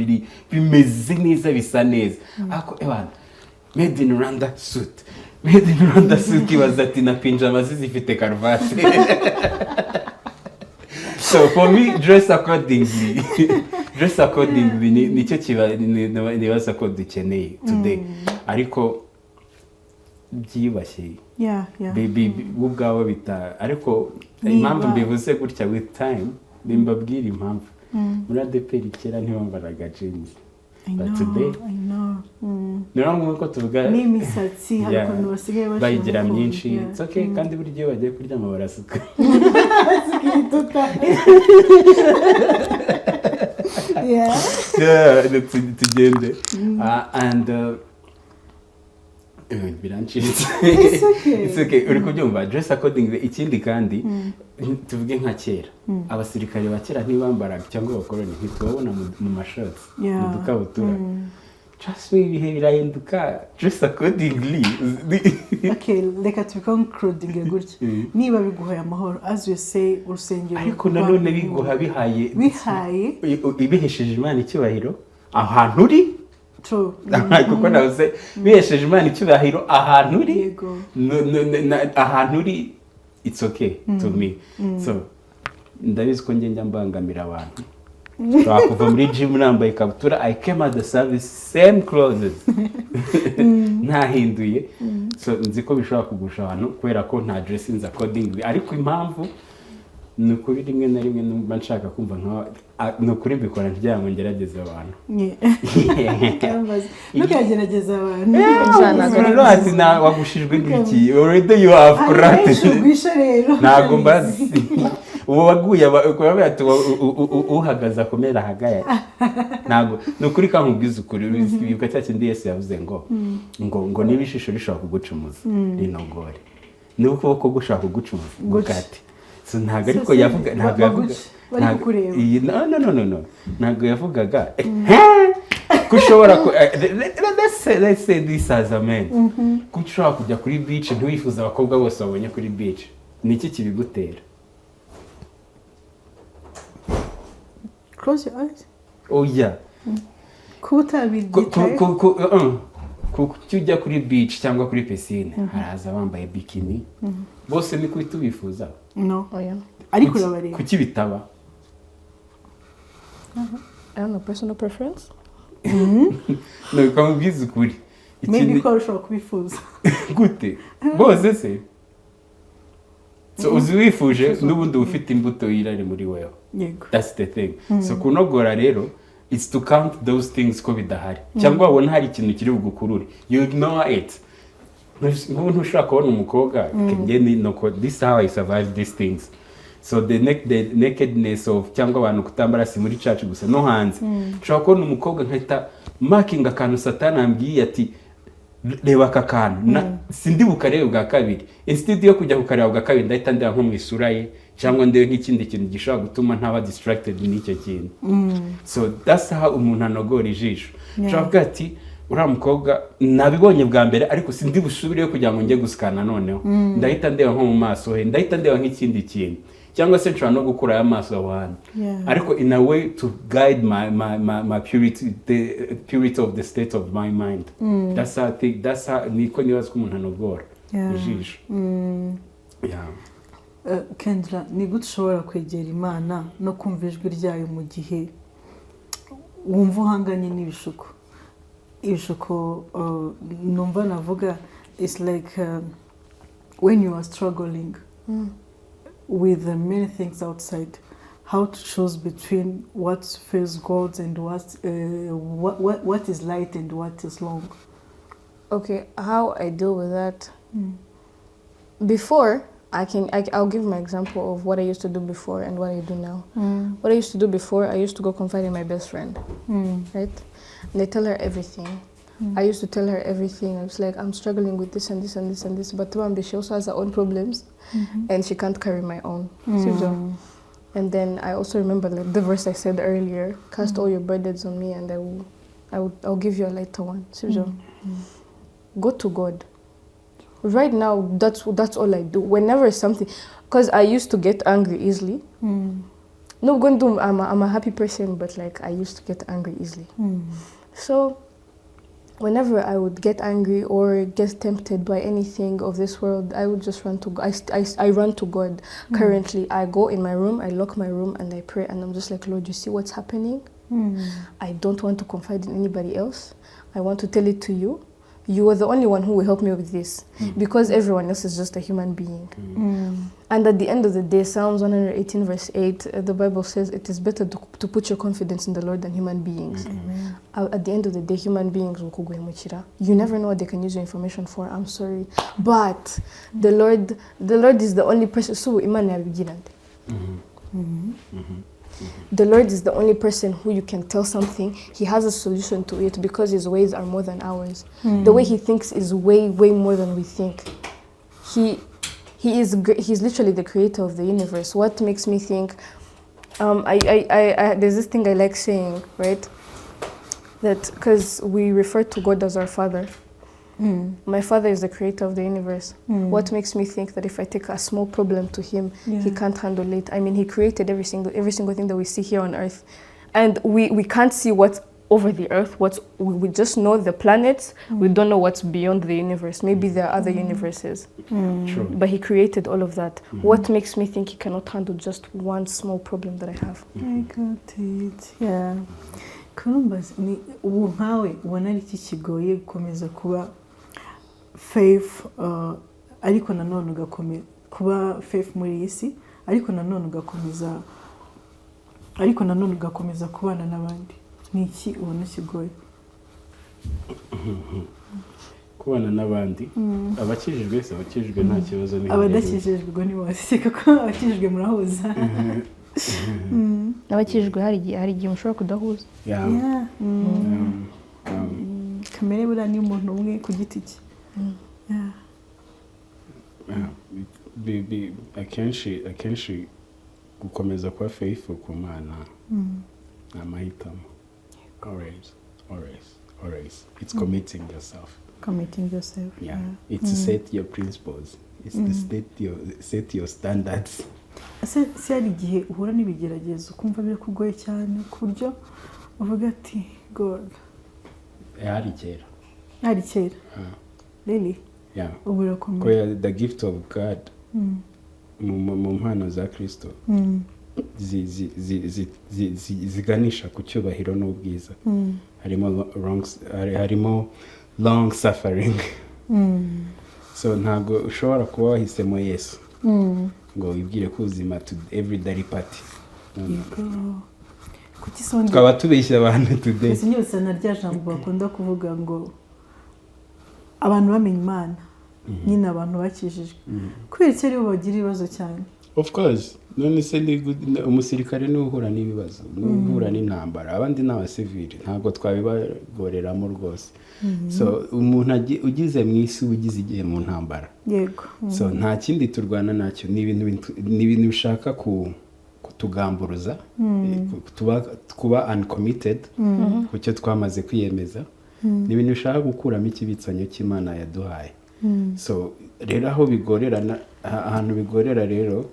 bimeze neza bisa neza. Ako ewana made in Rwanda suit. Made in Rwanda suit kibaza ati na pinjama zifite karuvati. So for me, dress accordingly. Dress accordingly nicyo nibaza ko dukeneye today. Ariko byibashye. Yeah. Ubwawe bita ariko impamvu mbivuze gutya with time bimbabwira impamvu. Muri ADPR kera ntibambaraga jeans. But today, I know. Niyo nguko tuvuga n'imisatsi hari ukuntu basigaye bashaka bayigira myinshi. It's okay kandi buri gihe bagiye kuryama barasuka. Tugende. And birancitse. It's okay. Uri kubyumva dress accordingly. Ikindi kandi tuvuge nka kera abasirikare ba kera ntibambaraga cyangwa abakoloni ntitubabona mu mashati mu dukabutura. Trust me, ibihe birahinduka. Dress accordingly. Okay, reka tubiconcludinge gutya. Niba biguhaye amahoro, as you say, urusengero. Ariko nanone biguha bihaye ibihesheje Imana icyubahiro ahantu uri. True. Kuko navuze bihesheje Imana icyubahiro ahantu uri. Ahantu uri, it's okay to me. So ndabizi ko njya mbangamira abantu. Kuva muri gym nambaye ikabutura, I came at the service same clothes. Ntahinduye. So nzi ko bishobora kugusha abantu kubera ko nta dressing accordingly. Ariko impamvu ni ukuri rimwe na rimwe numva nshaka kumva nka ni ukuri mbikora ntibyanga ngerageza abantu. Ntukagerageza abantu. Rero ati na wagushijwe n'iki? Already you have corrected. Ntago mbazi. Uwo waguye ukaba ati uhagaza komera hagaya. Ntago nukuri kankubwiza ukuri bibuka cya kindi Yesu yavuze ngo nibishishyo rishobora kugucumuza rinogore. Ni ukuboko gushaka kugucumuza gukati. So ntago ariko yavuga ntago yavuga no ntago yavugaga kushobora let's say this as a man kushobora kujya kuri beach ntiwifuza abakobwa bose babonye kuri beach. Niki kibigutera? Close your eyes. Oh yeah. Kujya kuri beach cyangwa kuri piscine haraza bambaye bikini bose ni kwita bifuza. No. Ariko urabareba. Kuki bitaba? I don't know, personal preference. No, kamubwiza ukuri. Maybe ko ushobora kubifuza. Gute? Bose se. So uziwifuje n'ubundi ufite imbuto yirari muri wewe. Yego. That's the thing. So kunogora rero it's to count those things ko bidahari. Cyangwa wabona hari ikintu kiri bugukurure. You ignore it. Ngubu ushaka kubona umukobwa this is how I survive these things. So the nakedness of cyangwa abantu kutambara si muri church gusa no hanze. Ushaka kubona umukobwa nkahita marking akantu Satani ambwiye ati reba aka kantu sindi bukarebe bwa kabiri. Instead yo kujya kukareba bwa kabiri ndahita ndeba nko mu isura ye cyangwa ndewe nk'ikindi kintu gishobora gutuma ntaba distracted n'icyo kintu. So that's how umuntu anogora ijisho. Ushaka ati uriya mukobwa nabibonye bwa mbere ariko sindi busubireyo kugira ngo njye gusikana noneho. Ndahita ndeba nko mu maso he, ndahita ndeba nk'ikindi kintu. Cyangwa se nshobora no gukura amaso abantu. Ariko in a way to guide my purity, the purity of the state of my mind. That's how I think, that's how niko nibaza ko umuntu anogora ijisho. Kendra, ni gute ushobora kwegera Imana no kumva ijwi ryayo mu gihe wumva uhanganye n'ibishuko? Ibishuko numva navuga it's like when you are struggling with many things outside, how to choose between what feels good and what is light and what is long. Okay, how I deal with that. Before, I'll give my example of what I used to do before and what I do now. What I used to do before, I used to go confide in my best friend, right? And I tell her everything. I used to tell her everything. I was like, I'm struggling with this and this and this and this, but she also has her own problems, and she can't carry my own. And then I also remember like the verse I said earlier: "Cast all your burdens on me, and I'll give you a lighter one." Go to God. Right now, that's all I do. Whenever something, because I used to get angry easily. No, I'm a happy person, but like I used to get angry easily. So whenever I would get angry or get tempted by anything of this world, I would just run to God. I run to God. Currently, I go in my room, I lock my room, and I pray, and I'm just like, Lord, you see what's happening? I don't want to confide in anybody else. I want to tell it to you. You are the only one who will help me with this, because everyone else is just a human being. And at the end of the day, Psalms 118 verse 8, the Bible says it is better to put your confidence in the Lord than human beings. At the end of the day, human beings will kuguhemukira. You never know what they can use your information for. I'm sorry, but the Lord is the only person. So Imana yabigirante. The Lord is the only person who you can tell something. He has a solution to it because his ways are more than ours. The way he thinks is way, way more than we think. He's literally the creator of the universe. What makes me think, there's this thing I like saying, right? That because we refer to God as our Father. My Father is the creator of the universe. What makes me think that if I take a small problem to him, he can't handle it? I mean, he created every single thing that we see here on earth. And we can't see what's over the earth. We just know the planets. We don't know what's beyond the universe. Maybe there are other universes. True. But he created all of that. What makes me think he cannot handle just one small problem that I have? I got it. Yeah. Kurumbaza ni ubu nkawe ubona ari iki kigoye gukomeza kuba faith, ariko nanone ugakomeza kuba faith muri isi, ariko nanone ugakomeza kubana n'abandi. Ni iki ubona kigoye? Kubana n'abandi, abakijijwe nta kibazo ni abadakijijwe ni bose kuko abakijijwe murahuza. Abakijijwe hari igihe mushobora kudahuza. Kamere buriya ni umuntu umwe ku giti cye. akenshi gukomeza kuba faithful ku Mana ni amahitamo. Always. It's committing yourself. Yeah. It's to set your principles. It's to set your standards. Se hari igihe uhura n'ibigeragezo ukumva birakugoye cyane ku buryo uvuga ati God. Hari kera. Really? Yeah. Uburakomeye. The gift of God mu mpano za Kristo ziganisha ku cyubahiro n'ubwiza. Harimo long suffering. So ntago ushobora kuba wahisemo Yesu ngo wibwire ko ubuzima to every day party. Tukaba tubeshya abantu today. Ese nyose narya jambo bakunda kuvuga ngo abantu bamenye Imana nyine abantu bakijijwe. Kubera icyo ari bo bagira ibibazo cyane. Of course. None se umusirikare ni uhura n'ibibazo, uhura n'intambara. Abandi ni abasivili, ntabwo twabibagoreramo rwose. So umuntu ugize mu isi ugize igihe mu ntambara. Yego. So nta kindi turwana nacyo, ni ibintu bishaka kutugamburuza, kuba uncommitted ku cyo twamaze kwiyemeza. Ni ibintu bishaka gukuramo ikibitsanyo cy'Imana yaduhaye. So rero ahantu bigorera rero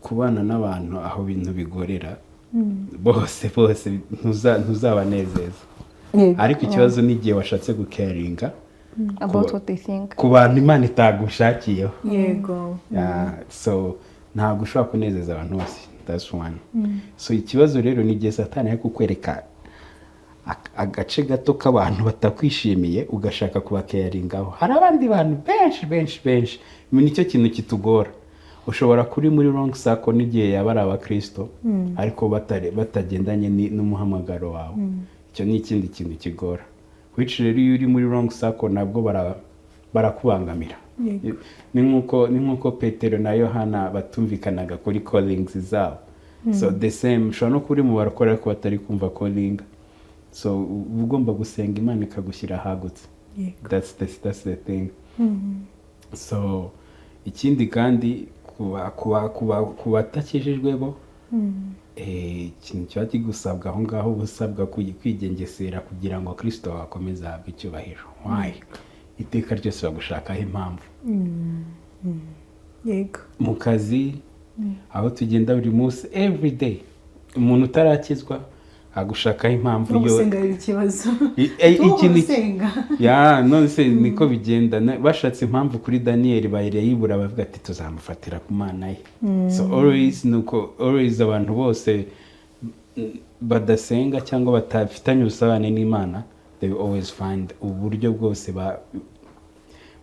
kubana n'abantu aho bintu bigorera bose ntuzabanezeza. Ariko ikibazo ni igihe washatse gucaringa about what they think ku bantu Imana itagushakiyeho. Yego. So ntabwo ushobora kunezeza abantu bose. That's one. So ikibazo rero ni igihe Satani ari kukwereka agace gato k'abantu batakwishimiye ugashaka kubacaringaho. Hari abandi bantu benshi. Nicyo kintu kitugora. Ushobora kuri muri wrong circle n'igihe yaba ari abakristo ariko batagendanye n'umuhamagaro wawe. Icyo ni ikindi kintu kigora. Which rero iyo uri muri wrong circle nabwo barakubangamira. Ni nkuko Petero na Yohana batumvikanaga kuri callings zabo. So the same ushobora no kuri mu barakora ariko batari kumva calling. So ugomba gusenga Imana ikagushyira hagutse. That's the thing. So ikindi kandi kuba atakijijwe bo ikintu kiba kigusabwa aho ngaho ubusabwa kwigengesera kugira ngo Kristo akomeze ahabwe icyubahiro. Why? Iteka ryose bagushakaho impamvu. Yego. Mu kazi aho tugenda buri munsi every day umuntu utarakizwa agushakaho impamvu yo gusenga ikibazo none se niko bigenda bashatse impamvu kuri Daniel bayirayibura bavuga ati tuzamufatira ku Mana ye. So always abantu bose badasenga cyangwa batafitanye ubusabane n'Imana, they will always find uburyo bwose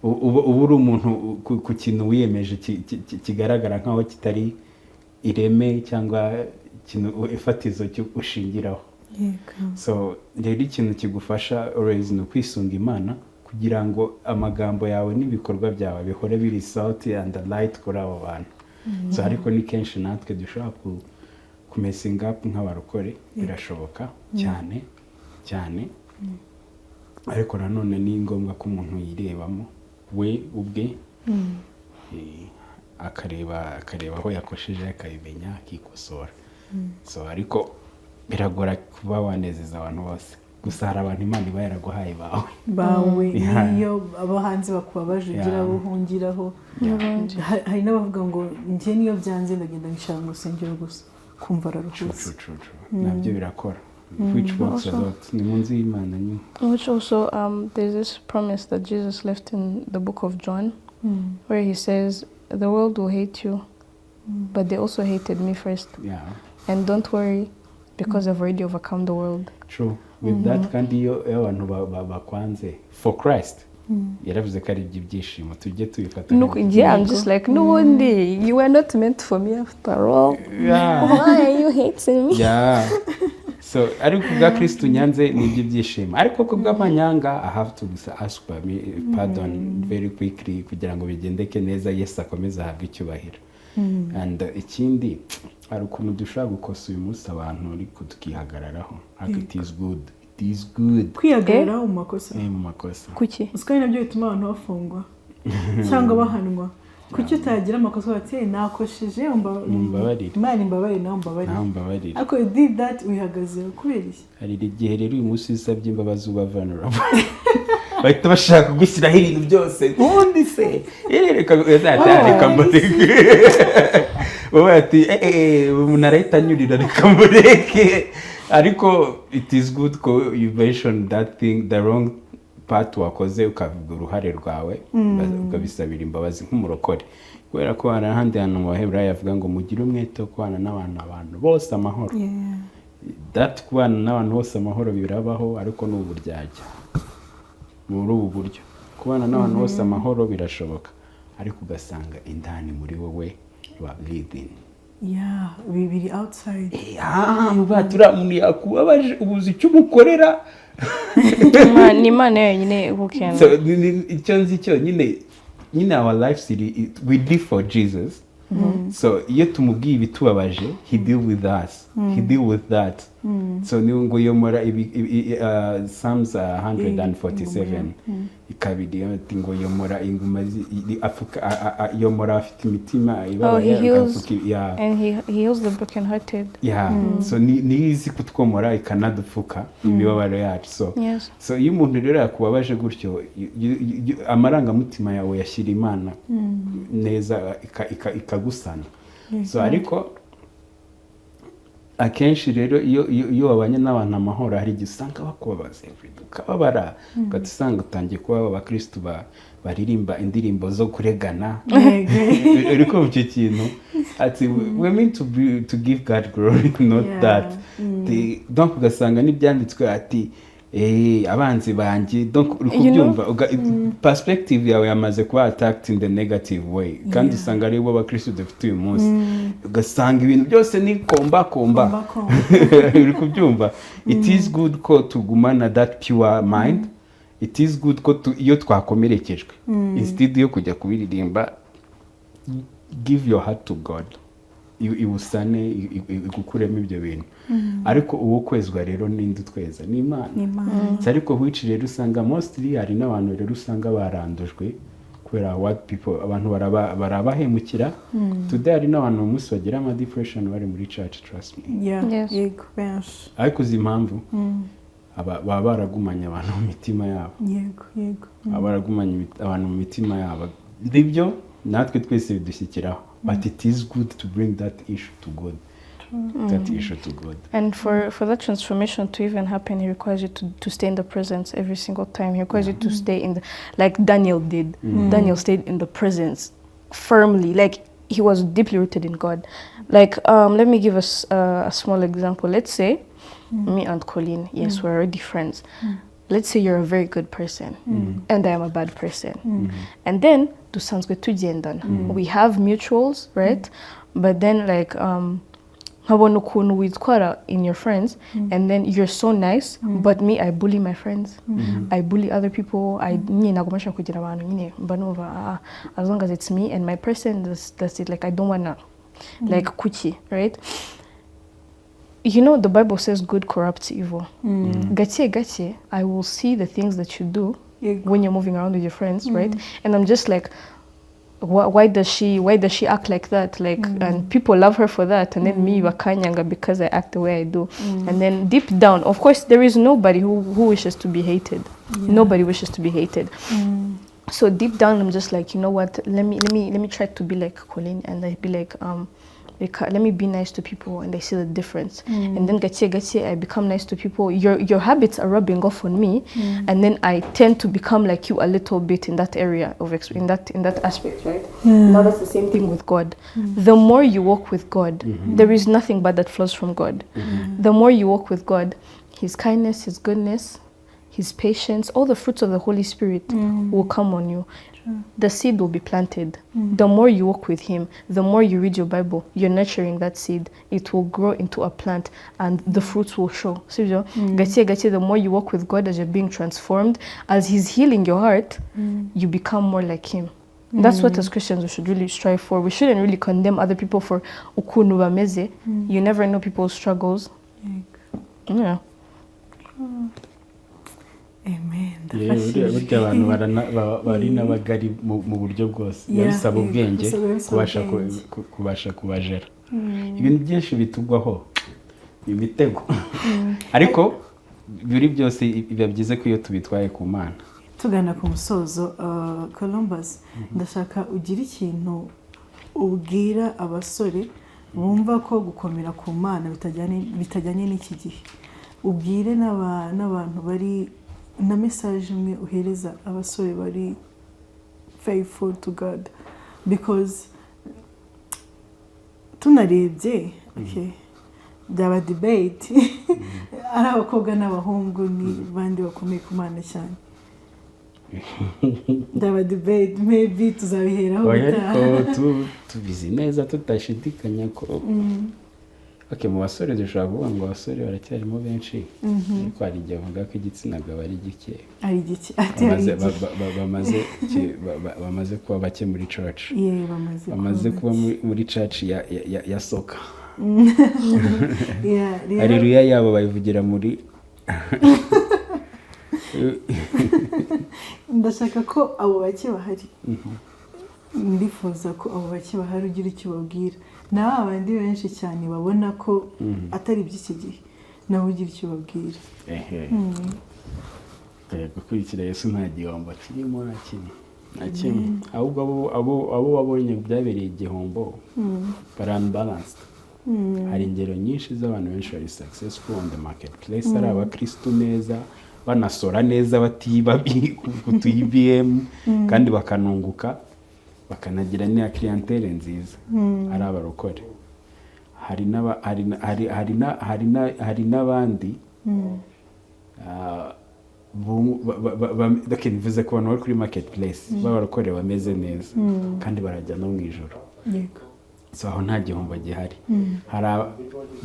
uburi umuntu ku kintu wiyemeje kigaragara nkaho kitari ireme cyangwa ikintu ifatizo cyo ushingiraho. So rero ikintu kigufasha always no kwisunga Imana kugira ngo amagambo yawe n'ibikorwa byawe bihore biri salt and light kuri abo bantu. So ariko ni kenshi natwe dushobora kumesinga up nk'abarokore, birashoboka cyane ariko nanone ni ngombwa ko umuntu yirebamo we ubwe akareba aho yakosheje akabimenya akikosora. So ariko biragora kuba wanezeza abantu bose, gusa hari abantu Imana iba yaraguhaye bawe niyo abahanzi bakubabaje ugira buhungiraho. Hari n'abavuga ngo njye niyo byanze ndagenda nshaka urusengero gusa kumva araruhutse. Nabyo birakora, which works a lot. Ni munsi y'Imana nyine. Which also there's this promise that Jesus left in the book of John where he says the world will hate you but they also hated me first. And don't worry because I've already overcome the world. True. With that kandi iyo abantu bakwanze for Christ yaravuze ko ari ibyishimo tujye tubifata. I'm just like n'ubundi you were not meant for me after all. Why are you hating me? So ariko bwa Kristo nyanze ni ibyishimo, ariko ko bw'amanyanga I have to ask pardon very quickly kugira ngo bigendeke neza Yesu akomeze ahabwe icyubahiro. And ikindi ari ukuntu dushobora gukosa uyu munsi abantu ariko tukihagararaho. It is good kwihagararaho mu makosa. Kuki usikaye nabyo bituma abantu bafungwa cyangwa bahanwa. Kuki utagira amakosa bati nakosheje Imana imbabarire nawe mbabarire. Ako did that wihagaze kubera iki? Hari igihe rero uyu munsi usabye imbabazi uba vulnerable bahita bashaka gushyiraho ibintu byose ubundi se reka mureke wowe ati umuntu arahita anyurira reka mureke. Ariko it is good ko you mention that thing, the wrong part wakoze ukavuga uruhare rwawe ukabisabira imbabazi nk'umurokore, kubera ko hari ahandi hantu mu Baheburayo avuga ngo mugire umwete wo kubana n'abantu bose amahoro. That kubana n'abantu bose amahoro birabaho, ariko ni uburyarya muri ubu buryo. Kubana n'abantu bose amahoro birashoboka, ariko ugasanga indani muri wowe wa within bibiri outside. Batura umuntu yakubabaje ubuzi icyo umukorera ni Imana yonyine ubukenda. So icyo nzi cyo nyine our lives we live for Jesus. So iyo tumubwiye ibitubabaje he deal with us, he deal with that. So ni ngo yomora Psalms 147 ikabiri ngo yomora inguma afuka yomora afite imitima ibabaye and he heals the broken hearted. So ni izi kutwomora ikanadupfuka imibabaro yacu. So iyo umuntu rero yakubabaje gutyo amarangamutima yawe yashyira Imana neza ikagusana. So ariko akenshi rero iyo wabanye n'abantu amahoro hari igisanga bakubabaza ukababara ugasanga utangiye kuba abakristo baririmba indirimbo zo kuregana. Ariko mu cyo kintu ati we mean to give God glory, not that. Donc ugasanga n'ibyanditswe ati abanzi banjye, donc ukubyumva perspective yawe yamaze kuba attacked in the negative way, kandi usanga ari bo bakristo dufite uyu munsi ugasanga ibintu byose ni komba uri kubyumva. It is good ko tugumana that pure mind. It is good ko iyo twakomerekejwe instead yo kujya kubiririmba, give your heart to God, iwusane igukuremo ibyo bintu. Ariko uwo kwezwa rero ninde utweza ni Imana. Ariko which rero usanga mostly hari n'abantu rero usanga barandujwe kubera what people abantu barabahemukira. Today hari n'abantu umunsi bagira ama depression bari muri church, trust me. Yego benshi. Ariko uzi impamvu baba baragumanya abantu mu mitima yabo. Yego baragumanya abantu mu mitima yabo. Ndibyo natwe twese bidushyikiraho, but it is good to bring that issue to God. that issue to God. And for that transformation to even happen, he requires you to stay in the presence every single time. He requires you to stay in the, like Daniel did. Daniel stayed in the presence firmly, like he was deeply rooted in God. Like, let me give us a small example. Let's say me and Colleen, yes, we're already friends. Let's say you're a very good person and I am a bad person. And then, we have mutuals, right? But then, like, in your friends, and then you're so nice, but me, I bully my friends. I bully other people. As long as it's me and my person, that's it. Like, I don't wanna, like, kuchi, right? You know, the Bible says good corrupts evil. Gache, I will see the things that you do when you're moving around with your friends, right? And I'm just like, why does she act like that? Like, and people love her for that, and then me wakanyanga because I act the way I do. And then deep down, of course, there is nobody who wishes to be hated. Nobody wishes to be hated. So deep down, I'm just like, you know what? Let me try to be like Colleen, and I'd be like, let me be nice to people, and I see the difference. And then gache, I become nice to people. Your habits are rubbing off on me, and then I tend to become like you a little bit in that area of in that aspect, right? Now that's the same thing with God. The more you walk with God, there is nothing bad that flows from God. The more you walk with God, His kindness, His goodness, His patience, all the fruits of the Holy Spirit will come on you. The seed will be planted. The more you walk with Him, the more you read your Bible, you're nurturing that seed. It will grow into a plant, and the fruits will show. The more you walk with God, as you're being transformed, as He's healing your heart, you become more like Him. That's what as Christians we should really strive for. We shouldn't really condemn other people for ukuntu bameze. You never know people's struggles. Yeah. Amen. Burya abantu bari n'abagari mu buryo bwose bisaba ubwenge kubasha kubajera. Ibintu byinshi bitugwaho imitego, ariko biri byose biba byiza ko iyo tubitwaye ku Mana. Tugana ku musozo, Columbus, ndashaka ugira ikintu ubwira abasore bumva ko gukomera ku Mana bitajyanye n'iki gihe. Ubwire n'abantu bari na message imwe uhereza abasore bari faithful to God, because tunarebye byaba debate ari abakobwa n'abahungu ni bandi bakomeye ku Mana cyane. Byaba debate, maybe tuzabiheraho ariko tubizi neza tutashidikanya ko mu basore dushobora kuvuga ngo abasore baracyarimo benshi, ariko hari igihe bavuga ko igitsina gabo ari gike, bamaze kuba bake muri church, bamaze kuba muri church ya soka. Haleluya yabo bayivugira muri ndashaka ko abo bake bahari, ndifuza ko abo bake bahari ugira icyo babwira. Na abandi benshi cyane babona ko atari by'iki gihe, nawe ugira icyo babwira. Gukurikira Yesu nta gihombo kirimo na kimwe. Ahubwo abo babonye byabereye igihombo bari unbalanced. Hari ingero nyinshi z'abantu benshi bari successful on the marketplace, ari abakristo neza, banasora neza, batiba kutu IBM kandi bakanunguka, bakanagira n'iya clientele nziza, ari abarokore. Hari n'abandi bivuze ko abantu bari kuri marketplace b'abarokore bameze neza kandi barajya no mu ijoro. So aho nta gihombo gihari. Hari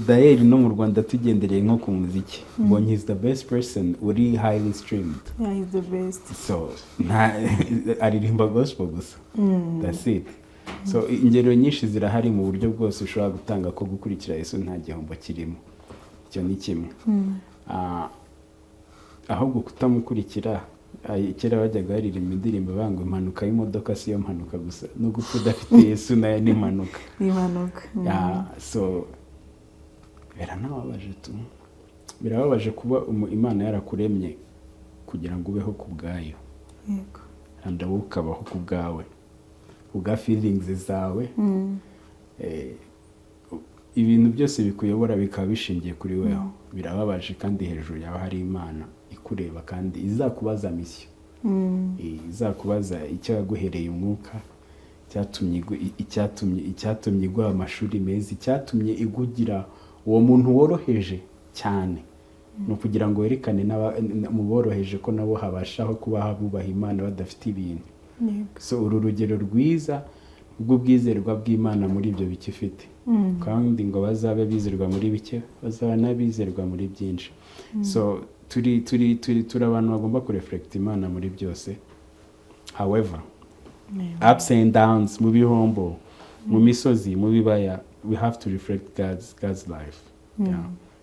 Dael no mu Rwanda tugendereye nko ku muziki, Bonyi is the best person, uri highly streamed. Yeah, he's the best. So aririmba gospel gusa. That's it. So ingero nyinshi zirahari mu buryo bwose ushobora gutanga ko gukurikira Yesu nta gihombo kirimo. Icyo ni kimwe. Ahubwo kutamukurikira, kera bajyaga baririmba indirimbo banga impanuka y'imodoka si yo mpanuka gusa, no gupfa udafite Yesu nayo ni impanuka. So birababaje kuba Imana yarakuremye kugira ngo ubeho ku bwayo, kandi wowe ukabaho ku bwawe, ubwa feelings zawe, ibintu byose bikuyobora bikaba bishingiye kuri wewe birababaje kandi hejuru yawe hari Imana ikureba kandi izakubaza misiyo izakubaza icyo yaguhereye umwuka icyatumye iguha amashuri meza icyatumye igugira uwo muntu woroheje cyane no kugira ngo werekane mu boroheje ko nabo habashaho kuba bubaha Imana badafite ibintu so uru rugero rwiza rw'ubwizerwa bw'Imana muri ibyo bike ifite kandi ngo bazabe bizerwa muri bike bazaba n'abizerwa muri byinshi so turi abantu bagomba kureflect Imana muri byose however ups and downs mu bihombo mu misozi mu bibaya we have to reflect God's life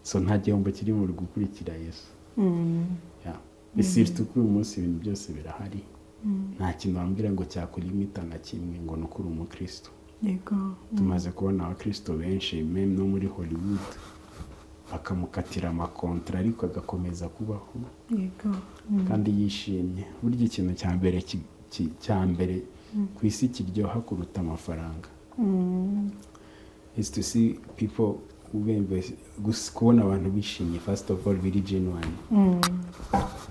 so nta gihombo kiri mu gukurikira Yesu bisirtu kuri uyu munsi ibintu byose birahari nta kintu wambwira ngo cyakulimita na kimwe ngo nukuri umukristo tumaze kubona abakristo benshi meme no muri Hollywood bakamukatira amakontra ariko agakomeza kubaho kandi yishimye burya ikintu cya mbere ku isi kiryoha kuruta amafaranga is to see people kubona abantu bishimye first of all biri genuine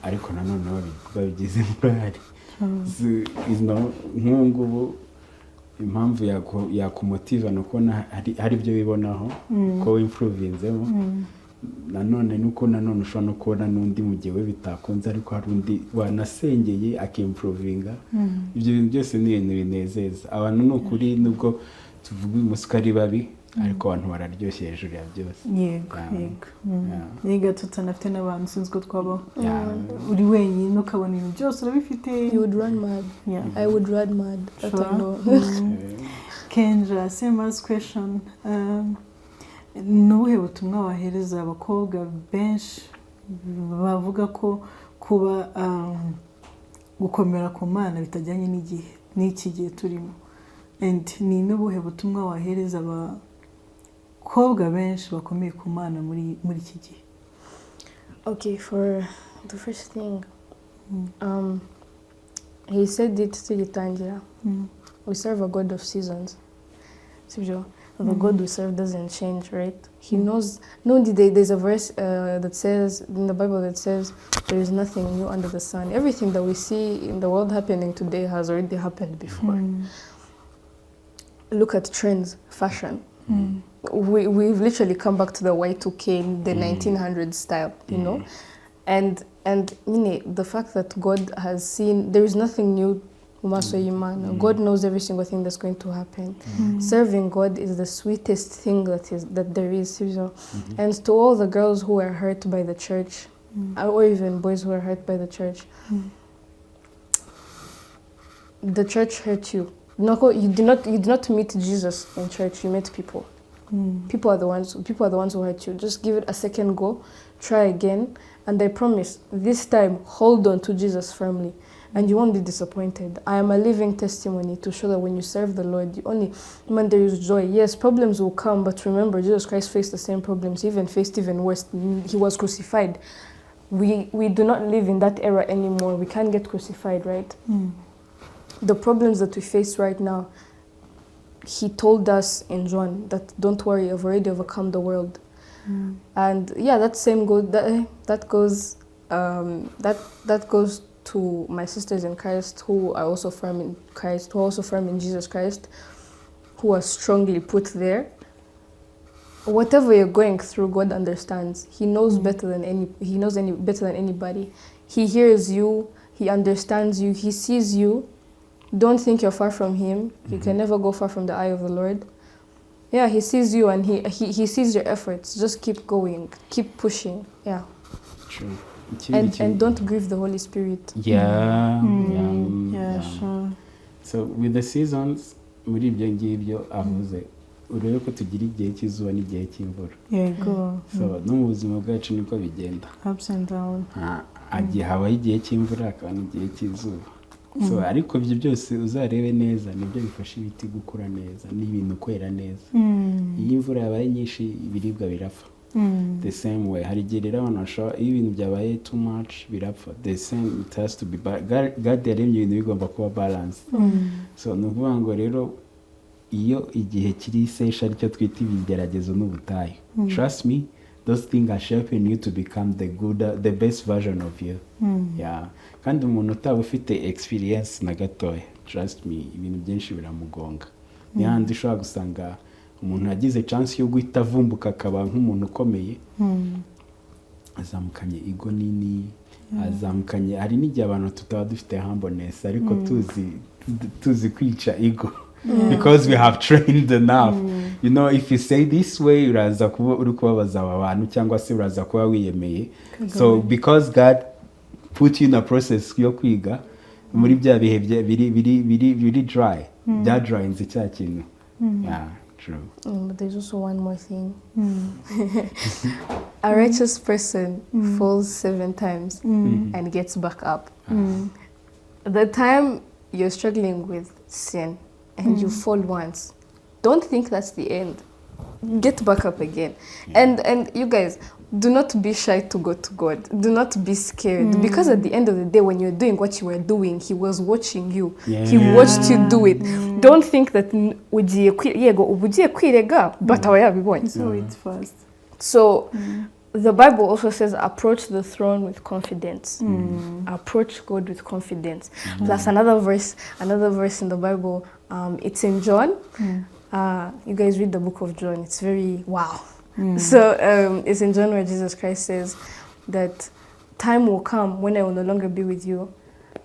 ariko nanone babigize murari nk'ubu impamvu yakumotiva no kubona hari ibyo bibonaho ko wimprovinzemo nanone nuko nanone ushobora no kubona n'undi mu gihe we bitakunze ariko hari undi wanasengeye akimprovinga ibyo bintu byose ni ibintu binezeza abantu ni ukuri nubwo tuvuga umuswa ari babi ariko abantu bararyoshye hejuru ya byose yego tutanafite n'abantu sinzi ko twabaho uri wenyine ukabona ibintu byose urabifite you would run mad I would run mad that I know Kendra same as question nubuhe butumwa wahereza abakobwa benshi bavuga ko kuba gukomera ku Mana bitajyanye n'igihe n'iki gihe turimo and ni nubuhe butumwa wahereza abakobwa benshi bakomeye ku Mana muri iki gihe? Okay, for the first thing he said it tugitangira we serve a God of seasons sibyo. The God we serve doesn't change, right? He knows. No, there's a verse that says in the Bible that says there is nothing new under the sun. Everything that we see in the world happening today has already happened before. Look at trends, fashion. We've literally come back to the Y2K, the 1900s style, you know, and the fact that God has seen there is nothing new. God knows every single thing that's going to happen. Serving God is the sweetest thing that there is. And to all the girls who are hurt by the church, or even boys who are hurt by the church hurt you. You did not meet Jesus in church. You met people. People are the ones who hurt you. Just give it a second go, try again, and I promise this time hold on to Jesus firmly. And you won't be disappointed. I am a living testimony to show that when you serve the Lord, when there is joy. Yes, problems will come, but remember, Jesus Christ faced the same problems. He even faced even worse. He was crucified. We do not live in that era anymore. We can't get crucified, right? The problems that we face right now, he told us in John that don't worry, I've already overcome the world. And yeah, that same that goes to my sisters in Christ who are also firm in Christ, who are also firm in Jesus Christ, who are strongly put there. Whatever you're going through, God understands. He knows better than better than anybody. He hears you, he understands you, he sees you. Don't think you're far from him. You can never go far from the eye of the Lord. Yeah, he sees you and he sees your efforts. Just keep going, keep pushing. Yeah. True. And don't grieve the Holy Spirit. Yeah, sure. So with the seasons, muri ibyo ngibyo avuze urebe ko tugira igihe cy'izuba n'igihe cy'imvura. Yego. So no mu buzima bwacu niko bigenda. Ups and down. Habaho igihe cy'imvura hakaba n'igihe cy'izuba. So ariko ibyo byose uzarebe neza nibyo bifasha ibiti gukura neza n'ibintu kwera neza. Iyo imvura yabaye nyinshi ibiribwa birapfa. The same way hari igihe rero abantu bashobora iyo ibintu byabaye too much birapfa. The same it has to be God yaremye ibintu bigomba kuba balance. So ni ukuvuga ngo rero iyo igihe kiri isesha aricyo twita ibigeragezo n'ubutayu. Trust me, those things are shaping you to become the best version of you. Yeah. Kandi umuntu utaba ufite experience na gatoya, trust me, ibintu byinshi biramugonga. Ni handi ushobora gusanga umuntu yagize chance yo guhita avumbuka akaba nk'umuntu ukomeye, azamukanye ego nini, azamukanye, hari n'igihe abantu tutaba dufite humbleness ariko tuzi kwica ego. Because we have trained enough. You know, if you say this way, uraza kuba uri kubabaza abantu cyangwa se uraza kuba wiyemeye. So because God put you in a process yo kwiga, muri bya bihe biri dry. Bya dry nzi cya kintu. Yeah, true. But there's also one more thing. A righteous person falls 7 times and gets back up. The time you're struggling with sin and you fall once, don't think that's the end. Get back up again. And you guys, do not be shy to go to God. Do not be scared. Because at the end of the day, when you're doing what you were doing, He was watching you. He watched you do it. Don't think that ugiye kwirega but aba yabibonye. So it's fast. So the Bible also says approach the throne with confidence. Approach God with confidence. Plus another verse in the Bible, it's in John. You guys read the book of John. It's very wow. So it's in John where Jesus Christ says that time will come when I will no longer be with you,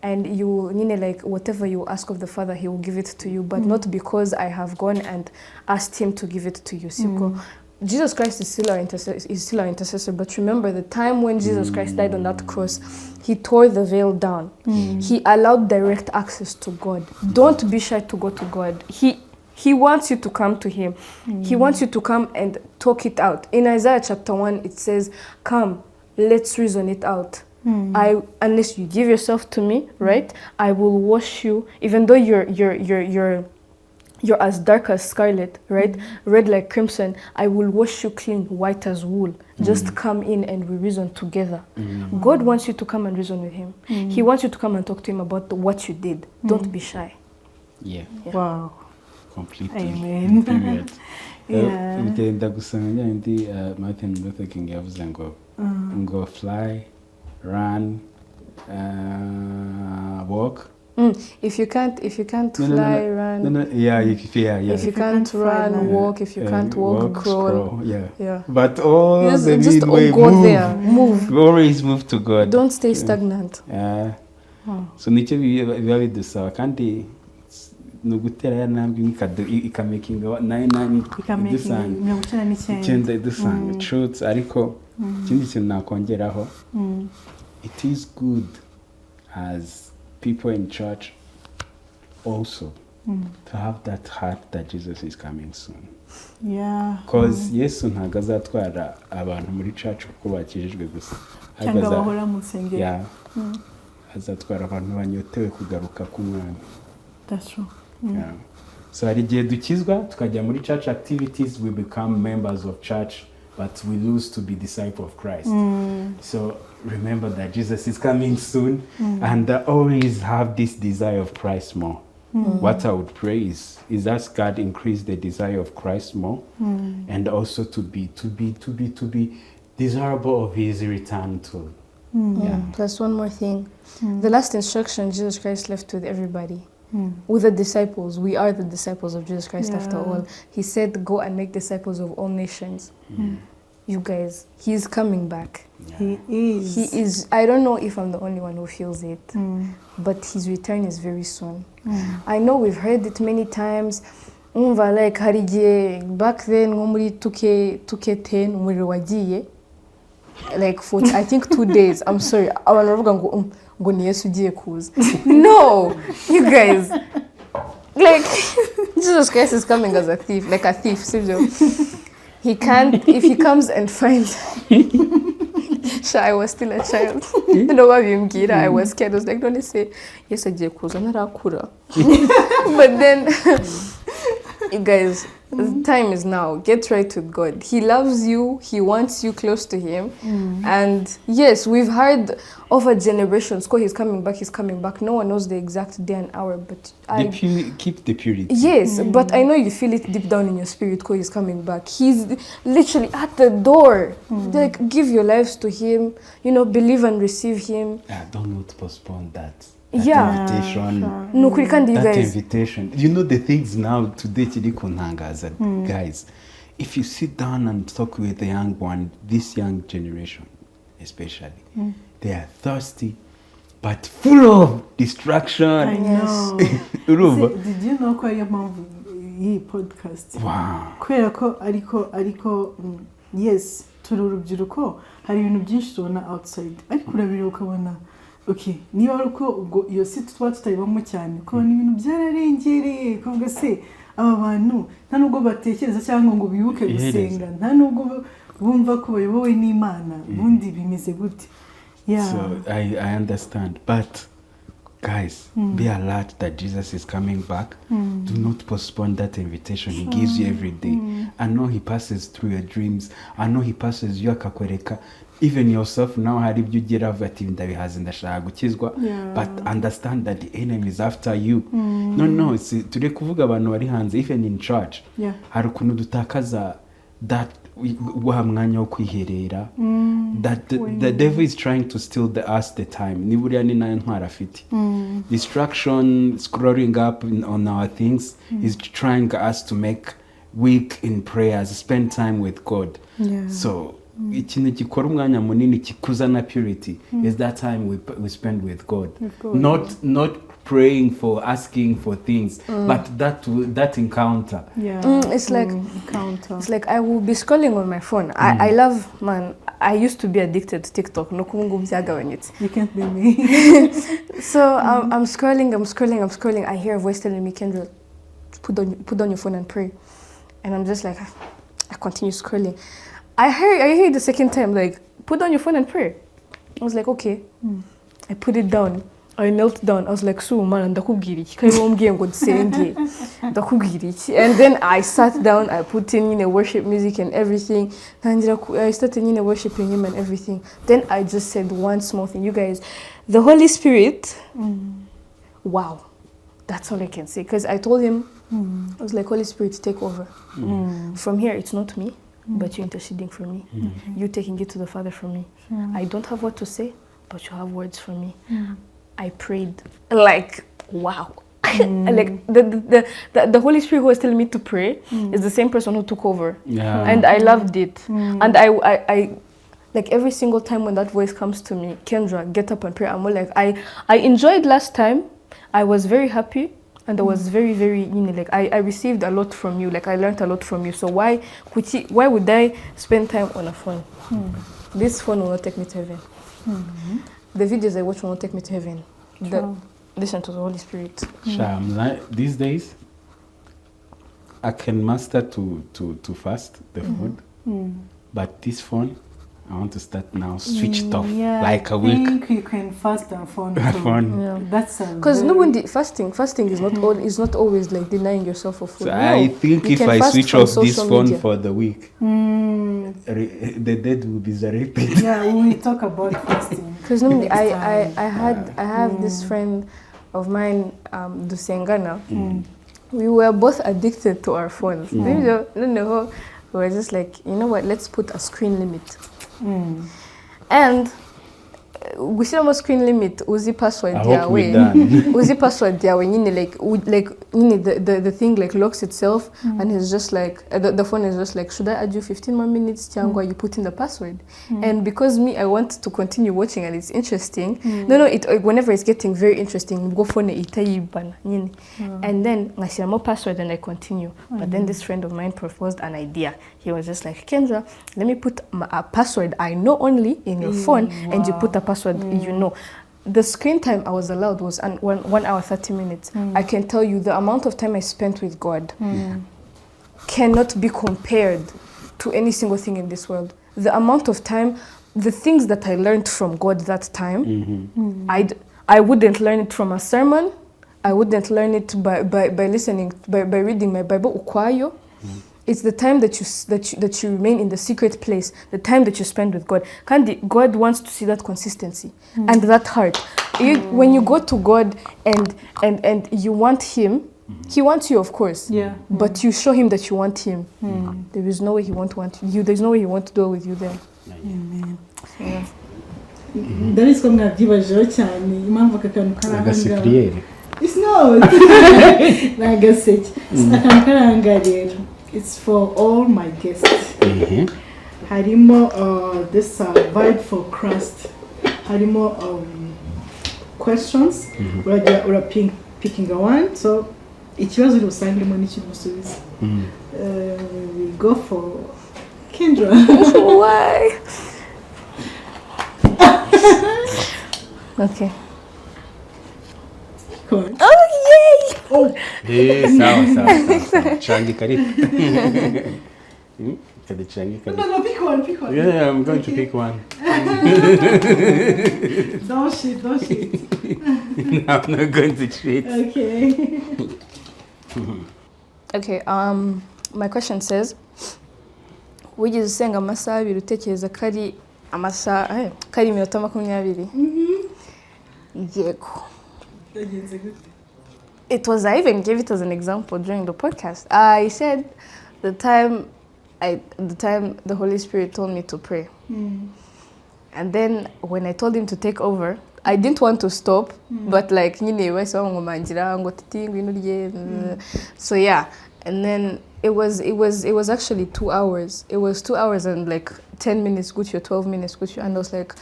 and you will, like whatever you ask of the Father, He will give it to you, but not because I have gone and asked Him to give it to you. Jesus Christ is still our intercessor, but remember the time when Jesus Christ died on that cross, He tore the veil down. He allowed direct access to God. Don't be shy to go to God. He wants you to come to Him. He wants you to come and talk it out. In Isaiah chapter 1, it says, come, let's reason it out. Unless you give yourself to me, right? I will wash you, even though you're as dark as scarlet, right? Red like crimson. I will wash you clean, white as wool. Just come in and we reason together. God wants you to come and reason with Him. He wants you to come and talk to Him about what you did. Don't be shy. Yeah. Wow. Completely. Amen. Period. Yeah. Bigenda gusanga ndi Martin Luther King yavuze ngo fly, run, walk. If you can't fly, run. If you can't run, walk. If you can't walk, crawl. Yeah. But all the just midway, go move. there. Move. Always move to God. Don't stay stagnant. So nicyo biba bidusaba kandi nugutera ya nambwe ikamakinga 9 idusanga truth ariko ikindi kintu nakongeraho, it is good as people in church also to have that heart that Jesus is coming soon. Because Yesu ntago azatwara abantu muri church kuko bakijijwe gusa, cyangwa bahora mu nsengero. Azatwara abantu banyotewe kugaruka k'Umwami. That's true. So hari igihe dukizwa tukajya muri church activities, we become members of church, but we lose to be disciples of Christ. So remember that Jesus is coming soon, and always have this desire of Christ more. What I would pray is that God increase the desire of Christ more, and also to be desirable of His return too. Plus one more thing, the last instruction Jesus Christ left with everybody. With the disciples, we are the disciples of Jesus Christ after all. He said, go and make disciples of all nations. You guys, He's coming back. He is. I don't know if I'm the only one who feels it, but His return is very soon. I know we've heard it many times. Like harigiye back then nko muri 2K10 umuriro wagiye like for I think 2 days. I'm sorry, abantu bavuga ngo ni Yesu ugiye kuza. No, you guys, like Jesus Christ is coming as a thief, like a thief. He can't, if He comes and finds I was still a child. I was scared. I was like, don't say yes, agiye kuza narakura. But then You guys, the time is now. Get right with God. He loves you. He wants you close to him. And yes, we've heard over generations, "Ko, he's coming back, he's coming back." No one knows the exact day and hour, but keep the purity. Yes, but I know you feel it deep down in your spirit, "Ko, he's coming back." He's literally at the door. Like, give your lives to him. You know, believe and receive him. Don't postpone that. Yeah. Invitation. No, Kandi, you That guys. invitation. You know the things now today, guys. If you sit down and talk with the young one, this young generation, especially, they are thirsty, but full of distraction. I know. Did you know ko ariyo mpamvu iyi podcast? Wow. Kubera ko ariko yes, turi urubyiruko, hari ibintu byinshi tubona outside. Ariko urabira ukabona, okay, niba ari uko ubwo iyo si tuba tutayibamo cyane, ko ni ibintu byararengereye, kuvuga se aba bantu nta nubwo batekereza cyangwa ngo bibuke gusenga, nta nubwo bumva ko bayobowe n'Imana, bundi bimeze gute. Yeah. So I understand, but guys, be alert that Jesus is coming back. Do not postpone that invitation he gives you every day. I know he passes through your dreams. I know he passes you akakwereka. Even yourself now, hari ibyo ugera ati ndabihaze ndashaka gukizwa, but understand that the enemy is after you. No, turi kuvuga abantu bari hanze, even in church. Hari ukuntu dutakaza that guha mwanya wo kwiherera, that the devil is trying to steal us the time. Ni buriya ni nayo ntwara afite. Distraction, scrolling up on our things is trying us to make weak in prayers, spend time with God. So ikintu gikora umwanya munini kikuzana purity is that time we spend with God. Not praying for, asking for things, but that encounter. It's like encounter. It's like I will be scrolling on my phone. I love, man. I used to be addicted to TikTok. No, you can't be me. So I'm scrolling. I hear a voice telling me, "Kendra, put on your phone and pray." And I'm just like, I continue scrolling. I hear it the second time, like, "Put on your phone and pray." I was like, okay. I put it down. I knelt down. I was like, "So man, ndakubwira iki? Kari wombwiye ngo dusenge. Ndakubwira iki?" And then I sat down. I put in worship music and everything. I started worshiping him and everything. Then I just said one small thing, you guys. The Holy Spirit. Wow, that's all I can say. Because I told him, I was like, "Holy Spirit, take over. From here, it's not me, but you're interceding for me. You're taking it to the Father for me. I don't have what to say, but you have words for me." I prayed like, wow. Like the Holy Spirit who was telling me to pray is the same person who took over. And I loved it. And I like every single time when that voice comes to me, "Kendra, get up and pray," I'm more like, I enjoyed last time. I was very happy. And I was very, very, like I received a lot from you. Like I learned a lot from you. So why would I spend time on a phone? This phone will not take me to heaven. The videos I watch will not take me to heaven. Listen to the Holy Spirit. These days, I can master to fast the food, but this phone, I want to start now switched off like a week. I think you can fast on phone too. That's because fasting is not always like denying yourself of food. So I think if I switch off this phone for the week, the dead will be resurrected. Yeah, we talk about fasting. Because I have this friend of mine, Dusengana. We were both addicted to our phones. We were just like, you know what? Let's put a screen limit. And gushyiramo screen limit uzi password yawe uzi password yawe nyine like the thing like locks itself and it's just like the phone is just like, should I add you 15 more minutes cyangwa you put in the password. And because I want to continue watching and it's interesting, whenever it's getting very interesting go phone itayibana nyine and then ngashyiramo password and I continue. But then this friend of mine proposed an idea. He was just like, "Kendra, let me put a password I know only in your phone and you put a password you know." The screen time I was allowed was 1 hour 30 minutes. I can tell you the amount of time I spent with God cannot be compared to any single thing in this world. The amount of time, the things that I learned from God that time, I wouldn't learn it from a sermon. I wouldn't learn it by listening, by reading my Bible ukwayo. It's the time that you remain in the secret place, the time that you spend with God. Kandi, God wants to see that consistency and that heart. When you go to God and you want Him, He wants you, of course. Yeah. But you show Him that you want Him. There is no way He won't want you. There's no way He won't dwell with you then. Amen. Ndabizi ko mwabyibajeho cyane impamvu akakantu karahangara. It's not. Nagaseke. Akantu karahangara rero. It's for all my guests. Harimo this vibe for Christ. Harimo questions. Ura picking a one. So ikibazo uri usangemo n'iki gusubiza. We go for Kendra. Why? Okay. Come on. Oh, yay! Oh. Hey, sawa. Changi karibu. No, pick one. Yeah, I'm going to pick one. Don't shit. No, I'm not going to cheat. Okay. Okay, my question says, wigeze usenga amasaha abiri utekereza kari amasaha kari iminota 20? Yego. It was, I even gave it as an example during the podcast. I said the time the Holy Spirit told me to pray. And then when I told Him to take over, I didn't want to stop, but like so yeah, and then it was actually 2 hours. It was 2 hours and like 10 minutes good, 12 minutes good, and I was like,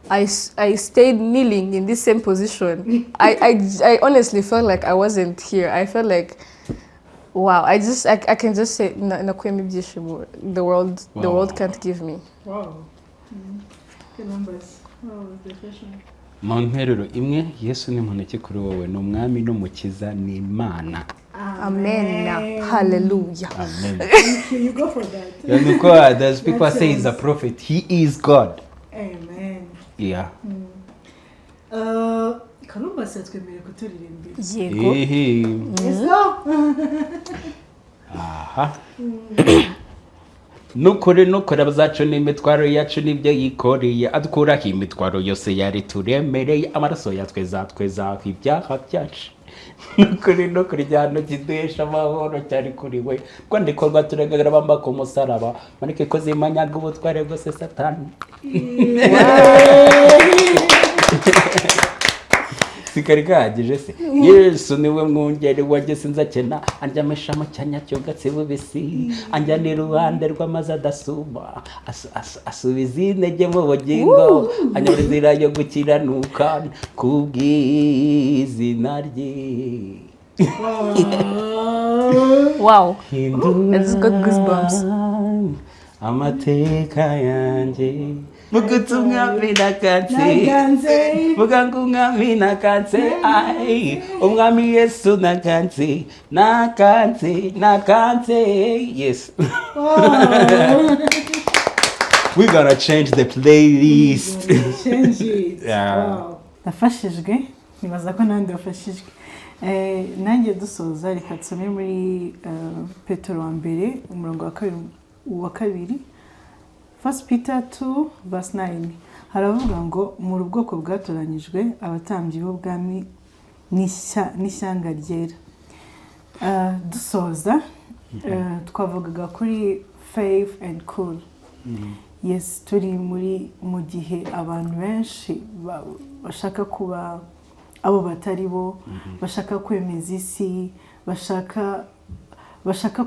I stayed kneeling in this same position. I honestly felt like I wasn't here. I felt like, wow, I can just say the world can't give me. Wow. Good numbers. Wow, the question. Mu nteruro imwe, Yesu ni muntu ki kuri wowe, ni umwami n'umukiza, ni Imana. Amen. Hallelujah. Amen. You go for that. You know, there's people say he's a prophet. He is God. Amen. Yeah. Columbus atwemereye kuturirimbira. Yego. Let's go. Aha. Nukore bazacu n'imitwaro yacu n'ibyo yikoreye, adukuraho imitwaro yose yari turemereye, amaraso yatweza ibyaha byacu. Nukuri ryano kiduhesha amahoro cyari kuri we, rwandikorwa turagaragara bamba ku musaraba, manike ko zimanyaga ubutware bwose Satani. Sikari gahagije se. Yesu niwe mwungeri wanjye sinzakena, andyamisha mu cyanya cy'ubwatsi bubisi, anjyana iruhande rw'amazi adasuma, asubiza intege mu bugingo, anyobora inzira yo gukiranuka kubw'izina rye. Wow. It's got goosebumps. Amateka yanjye Mugutu umwami nakanze Mugangu umwami nakanze Ay umwami Yesu nakanze Yes. We're gonna change the playlist. Change it. Yeah. Wow. Nafashijwe nibaza ko nandi wafashijwe. Nanjye dusoza reka tusome muri Petero wa mbere umurongo wa kabiri. 1 Peter 2 verse 9 haravuga ngo muri ubwoko bwatoranyijwe abatambyi b'ubwami n'ishyanga ryera. Dusoza twavugaga kuri faith and cool. Yes, turi mu gihe abantu benshi bashaka kuba abo batari bo, bashaka kwemeza isi, bashaka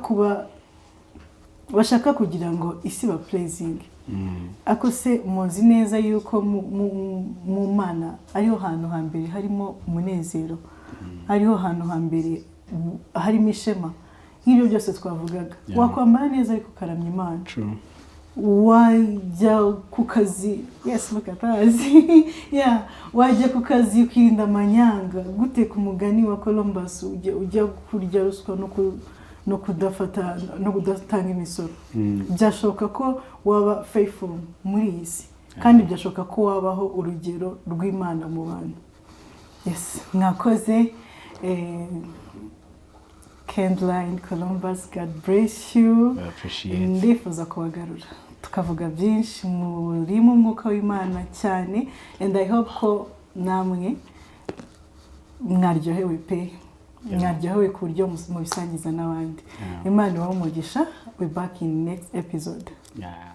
kuba bashaka kugira ngo isi ba pleasing. Ako se muzi neza yuko mu Mana ariho hantu hambere harimo umunezero, ariho hantu hambere harimo ishema. Nk'ibyo byose twavugaga, wakwambara neza ariko karamya Imana. Wajya ku kazi, yes mukatazi. Yeah, wajya ku kazi ukirinda amanyanga, guteka umugani wa Columbus ujya kurya ruswa no kudafata no kudatanga imisoro. Byashoboka ko waba faithful muri iyi si, kandi byashoboka ko wabaho urugero rw'Imana mu bantu. Yes, mwakoze. Caroline Columbus, God bless you. I appreciate. Ndifuza kubagarura tukavuga byinshi muri mu mwuka w'Imana cyane, and I hope ko namwe mwaryohewe pe, mwaryohewe ku buryo mubisangiza n'abandi. Imana ibahe umugisha. We back in next episode. Yeah.